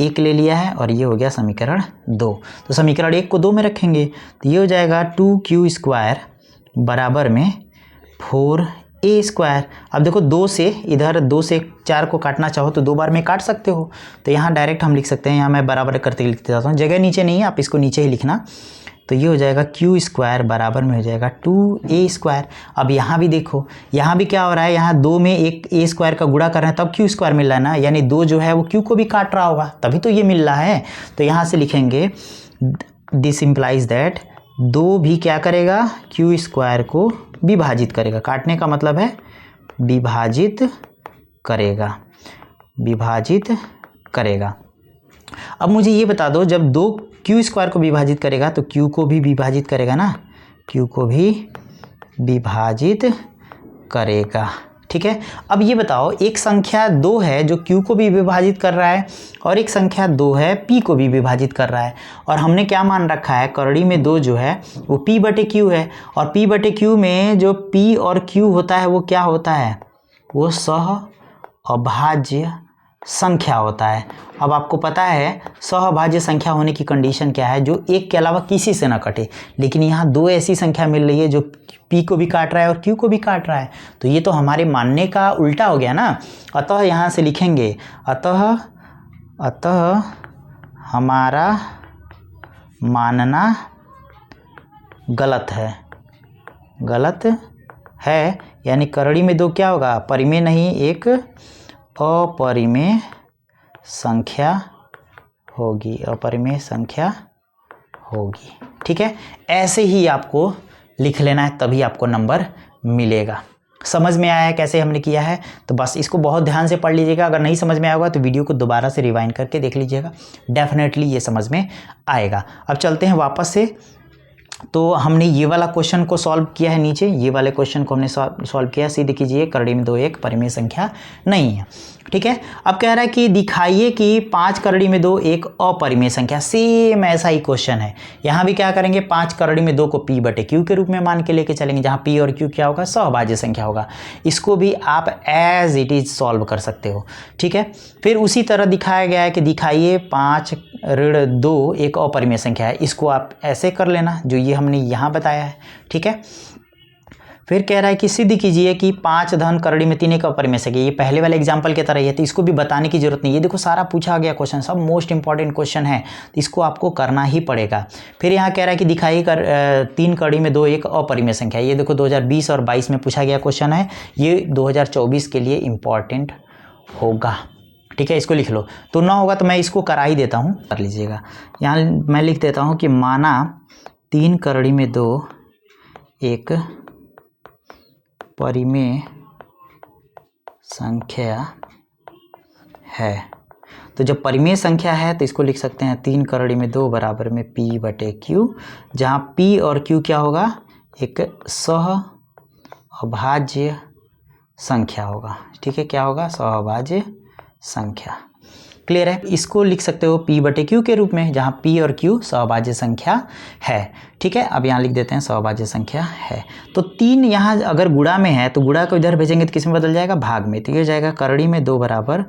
1 ले लिया है और ये हो गया समीकरण 2। तो समीकरण 1 को 2 में रखेंगे तो ये हो जाएगा 2q स्क्वायर बराबर में 4a स्क्वायर। अब देखो 2 से इधर 2 से 4 को काटना चाहो तो 2 बार में काट सकते हो, तो यहाँ डायरेक्ट हम लिख सकते हैं, यहाँ मैं बराबर करते लिखते जाता हूँ, जगह नीचे नहीं है, आप इसको नीचे ही लिखना। तो ये हो जाएगा q स्क्वायर बराबर में हो जाएगा 2a स्क्वायर। अब यहाँ भी देखो, यहाँ भी क्या हो रहा है, यहाँ 2 में एक a स्क्वायर का गुणा कर रहे हैं तब q स्क्वायर मिल रहा है ना, यानी 2 जो है वो q को भी काट रहा होगा तभी तो ये मिल रहा है। तो यहाँ से लिखेंगे दिस इम्प्लाइज दैट 2 भी क्या करेगा, q स्क्वायर को विभाजित करेगा। काटने का मतलब है विभाजित करेगा। अब मुझे ये बता दो, जब 2 q स्क्वायर को विभाजित करेगा तो q को भी विभाजित करेगा ना, q को भी विभाजित करेगा, ठीक है। अब ये बताओ, एक संख्या 2 है जो q को भी विभाजित कर रहा है और एक संख्या 2 है p को भी विभाजित कर रहा है, और हमने क्या मान रखा है, करड़ी में 2 जो है वो p बटे q है, और p बटे q में जो p और q होता है वो क्या होता है, वो सहअभाज्य संख्या होता है। अब आपको पता है सहअभाज्य संख्या होने की कंडीशन क्या है, जो एक के अलावा किसी से ना कटे, लेकिन यहाँ 2 ऐसी संख्या मिल रही है जो p को भी काट रहा है और q को भी काट रहा है, तो ये तो हमारे मानने का उल्टा हो गया ना। अतः यहाँ से लिखेंगे अतः हमारा मानना गलत है, यानी करड़ी में 2 क्या होगा, परिमेय नहीं, एक अपरिमेय संख्या होगी, ठीक है। ऐसे ही आपको लिख लेना है तभी आपको नंबर मिलेगा। समझ में आया है कैसे हमने किया है, तो बस इसको बहुत ध्यान से पढ़ लीजिएगा। अगर नहीं समझ में आएगा तो वीडियो को दोबारा से रिवाइंड करके देख लीजिएगा, डेफिनेटली ये समझ में आएगा। अब चलते हैं वापस से। तो हमने ये वाला क्वेश्चन को सॉल्व किया है, नीचे ये वाले क्वेश्चन को हमने सॉल्व किया। सीधे कीजिए, करड़ी में 2 एक परिमेय संख्या नहीं है, ठीक है। अब कह रहा है कि दिखाइए कि 5 करड़ी में 2 एक अपरिमेय संख्या। सेम ऐसा ही क्वेश्चन है, यहाँ भी क्या करेंगे, 5 करड़ी में 2 को p बटे q के रूप में मान के लेके चलेंगे, जहाँ p और q क्या होगा, सहअभाज्य संख्या होगा। इसको भी आप एज इट इज सॉल्व कर सकते हो, ठीक है। फिर उसी तरह दिखाया गया है कि दिखाइए 5 ऋण 2 एक अपरिमेय संख्या है, इसको आप ऐसे कर लेना जो ये हमने यहाँ बताया है, ठीक है। फिर कह रहा है कि सिद्ध कीजिए कि 5 धन करड़ी में 3 एक अपरिमेय संख्या। ये पहले वाले एग्जाम्पल की तरह ही है, तो इसको भी बताने की जरूरत नहीं। ये देखो सारा पूछा गया क्वेश्चन, सब मोस्ट इंपॉर्टेंट क्वेश्चन है, तो इसको आपको करना ही पड़ेगा। फिर यहाँ कह रहा है कि दिखाइए 3 करड़ी में 2 एक अपरिमेय संख्या। ये देखो 2020 और 22 में पूछा गया क्वेश्चन है, ये 2024 के लिए इम्पॉर्टेंट होगा, ठीक है। इसको लिख लो, तो ना होगा तो मैं इसको करा ही देता हूँ, कर लीजिएगा। यहाँ मैं लिख देता हूँ कि माना 3 करड़ी में 2 एक परिमेय संख्या है। तो जब परिमेय संख्या है तो इसको लिख सकते हैं 3 करड़ी में 2 बराबर में p बटे q, जहाँ p और q क्या होगा, एक सहअभाज्य संख्या होगा, ठीक है। क्या होगा, सहअभाज्य संख्या। क्लियर है? इसको लिख सकते हो P बटे Q के रूप में, जहाँ P और Q सहभाज्य संख्या है। ठीक है, अब यहाँ लिख देते हैं सहभाज्य संख्या है। तो 3 यहाँ अगर गुणा में है तो गुणा को इधर भेजेंगे तो किस में बदल जाएगा? भाग में। तो ये हो जाएगा करड़ी में 2 बराबर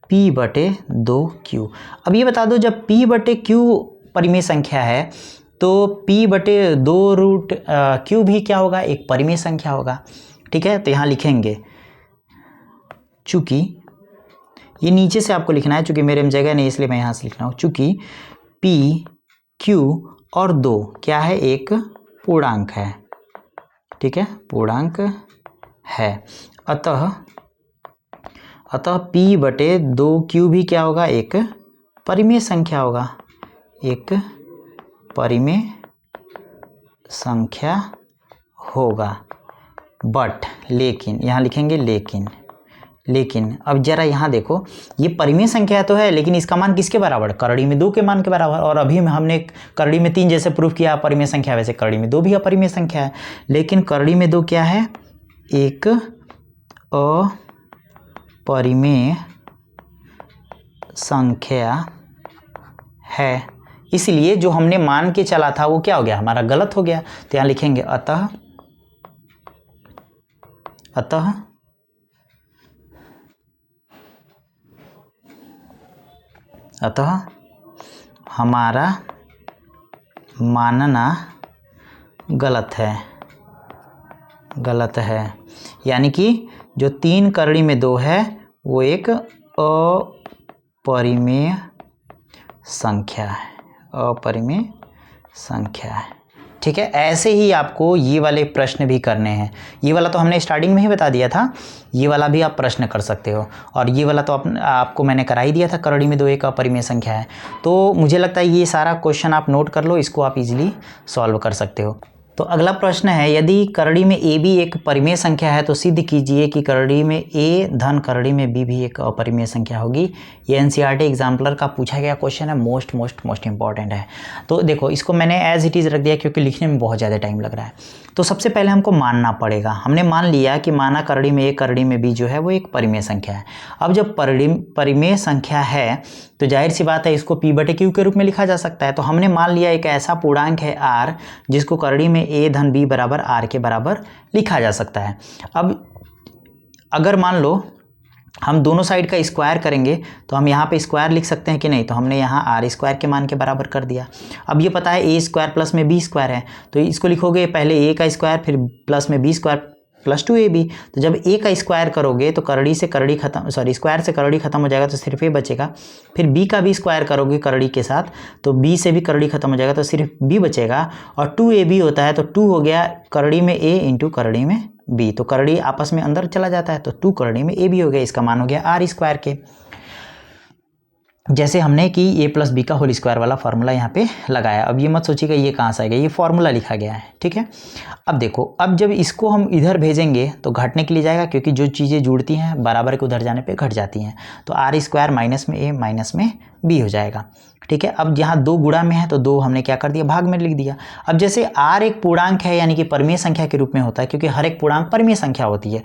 P बटे 2Q। अब ये बता दो, जब P बटे Q परिमेय संख्या है तो P बटे 2 रूट Q भी क्या होगा? एक परिमेय संख्या होगा। ठीक है, तो यहाँ लिखेंगे, चूँकि ये नीचे से आपको लिखना है, चूँकि मेरे में जगह नहीं इसलिए मैं यहाँ से लिख रहा हूँ। चूँकि P, Q और 2 क्या है? एक पूर्णांक है। ठीक है, पूर्णांक है। अतः P बटे 2Q भी क्या होगा? एक परिमेय संख्या होगा, एक परिमेय संख्या होगा। बट, लेकिन, यहाँ लिखेंगे लेकिन अब जरा यहाँ देखो, ये परिमेय संख्या तो है लेकिन इसका मान किसके बराबर? करड़ी में 2 के मान के बराबर। और अभी हमने करड़ी में 3 जैसे प्रूफ किया परिमेय संख्या, वैसे करड़ी में 2 भी अपरिमेय संख्या है। लेकिन करड़ी में 2 क्या है? एक अपरिमेय संख्या है। इसलिए जो हमने मान के चला था वो क्या हो गया? हमारा गलत हो गया। तो यहाँ लिखेंगे अतः हमारा मानना गलत है। यानी कि जो 3 करड़ी में 2 है वो एक अपरिमेय संख्या है। ठीक है, ऐसे ही आपको ये वाले प्रश्न भी करने हैं। ये वाला तो हमने स्टार्टिंग में ही बता दिया था, ये वाला भी आप प्रश्न कर सकते हो। और ये वाला तो आपको मैंने करा ही दिया था, करड़ी में 2 एक अपरिमेय संख्या है। तो मुझे लगता है ये सारा क्वेश्चन आप नोट कर लो, इसको आप इजीली सॉल्व कर सकते हो। तो अगला प्रश्न है, यदि करड़ी में ए भी एक परिमेय संख्या है तो सिद्ध कीजिए कि करड़ी में ए धन करड़ी में बी भी एक अपरिमेय संख्या होगी। ये एनसीईआरटी एग्जाम्पलर का पूछा गया क्वेश्चन है, मोस्ट इंपॉर्टेंट है। तो देखो, इसको मैंने एज इट इज़ रख दिया क्योंकि लिखने में बहुत ज़्यादा टाइम लग रहा है। तो सबसे पहले हमको मानना पड़ेगा, हमने मान लिया कि माना करड़ी में ए करड़ी में बी जो है वो एक परिमेय संख्या है। अब जब परिमेय संख्या है तो जाहिर सी बात है इसको P बटे Q के रूप में लिखा जा सकता है। तो हमने मान लिया एक ऐसा पूर्णांक है R जिसको करड़ी में A धन B बराबर R के बराबर लिखा जा सकता है। अब अगर मान लो हम दोनों साइड का स्क्वायर करेंगे तो हम यहाँ पे स्क्वायर लिख सकते हैं कि नहीं? तो हमने यहाँ R स्क्वायर के मान के बराबर कर दिया। अब ये पता है A स्क्वायर प्लस में B स्क्वायर है, तो इसको लिखोगे पहले A का स्क्वायर फिर प्लस में B स्क्वायर प्लस 2AB। तो जब A का स्क्वायर करोगे तो करड़ी से करड़ी खत्म, स्क्वायर से करड़ी खत्म हो जाएगा तो सिर्फ A बचेगा। फिर B का भी स्क्वायर करोगे करड़ी के साथ तो B से भी करड़ी खत्म हो जाएगा तो सिर्फ B बचेगा। और 2AB होता है तो 2 हो गया करड़ी में A इंटू करड़ी में B, तो करड़ी आपस में अंदर चला जाता है तो 2 करड़ी में AB हो गया। इसका मान हो गया R स्क्वायर के, जैसे हमने कि A प्लस बी का होल स्क्वायर वाला फार्मूला यहाँ पे लगाया। अब ये मत सोचिएगा ये कहाँ से आएगा, ये फार्मूला लिखा गया है। ठीक है, अब देखो, अब जब इसको हम इधर भेजेंगे तो घटने के लिए जाएगा, क्योंकि जो चीज़ें जुड़ती हैं बराबर के उधर जाने पे घट जाती हैं। तो R स्क्वायर माइनस में A माइनस में B हो जाएगा। ठीक है, अब यहाँ 2 गुणा में है तो 2 हमने क्या कर दिया? भाग में लिख दिया। अब जैसे R एक पूर्णांक है यानी कि परिमेय संख्या के रूप में होता है, क्योंकि हर एक पूर्णांक परिमेय संख्या होती है।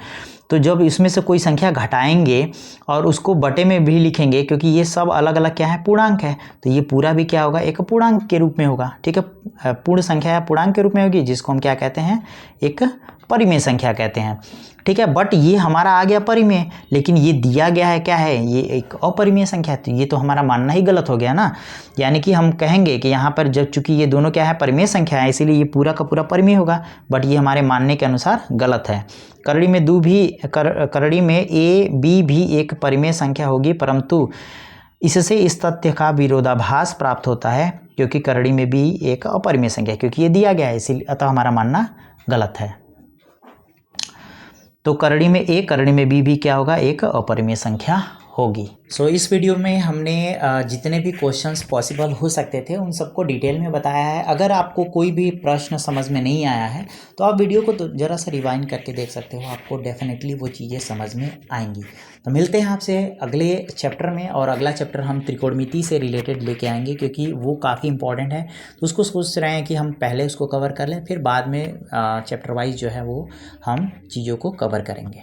तो जब इसमें से कोई संख्या घटाएंगे और उसको बटे में भी लिखेंगे, क्योंकि ये सब अलग अलग क्या है? पूर्णांक है, तो ये पूरा भी क्या होगा? एक पूर्णांक के रूप में होगा। ठीक है, पूर्ण संख्या पूर्णांक के रूप में होगी, जिसको हम क्या कहते हैं? एक परिमेय संख्या कहते हैं। ठीक है, बट ये हमारा आ गया परिमेय, लेकिन ये दिया गया है क्या है? ये एक अपरिमेय संख्या है। तो ये तो हमारा मानना ही गलत हो गया ना। यानी कि हम कहेंगे कि यहाँ पर जब चूंकि ये दोनों क्या है? परिमेय संख्या है, इसीलिए ये पूरा का पूरा परिमेय होगा, बट ये हमारे मानने के अनुसार गलत है। करड़ी में करड़ी में ए बी भी एक परिमेय संख्या होगी, परंतु इससे इस तथ्य का विरोधाभास प्राप्त होता है क्योंकि करड़ी में भी एक अपरिमेय संख्या है, क्योंकि ये दिया गया है, इसीलिए अतः हमारा मानना गलत है। तो करड़ी में ए करड़ी में बी भी क्या होगा? एक अपरिमेय संख्या होगी। सो इस वीडियो में हमने जितने भी क्वेश्चंस पॉसिबल हो सकते थे उन सबको डिटेल में बताया है। अगर आपको कोई भी प्रश्न समझ में नहीं आया है तो आप वीडियो को तो ज़रा सा रिवाइंड करके देख सकते हो, आपको डेफिनेटली वो चीज़ें समझ में आएंगी। तो मिलते हैं आपसे अगले चैप्टर में, और अगला चैप्टर हम त्रिकोणमिति से रिलेटेड लेके आएंगे क्योंकि वो काफ़ी इंपॉर्टेंट है। तो उसको सोच रहे हैं कि हम पहले उसको कवर कर लें, फिर बाद में चैप्टर वाइज जो है वो हम चीज़ों को कवर करेंगे।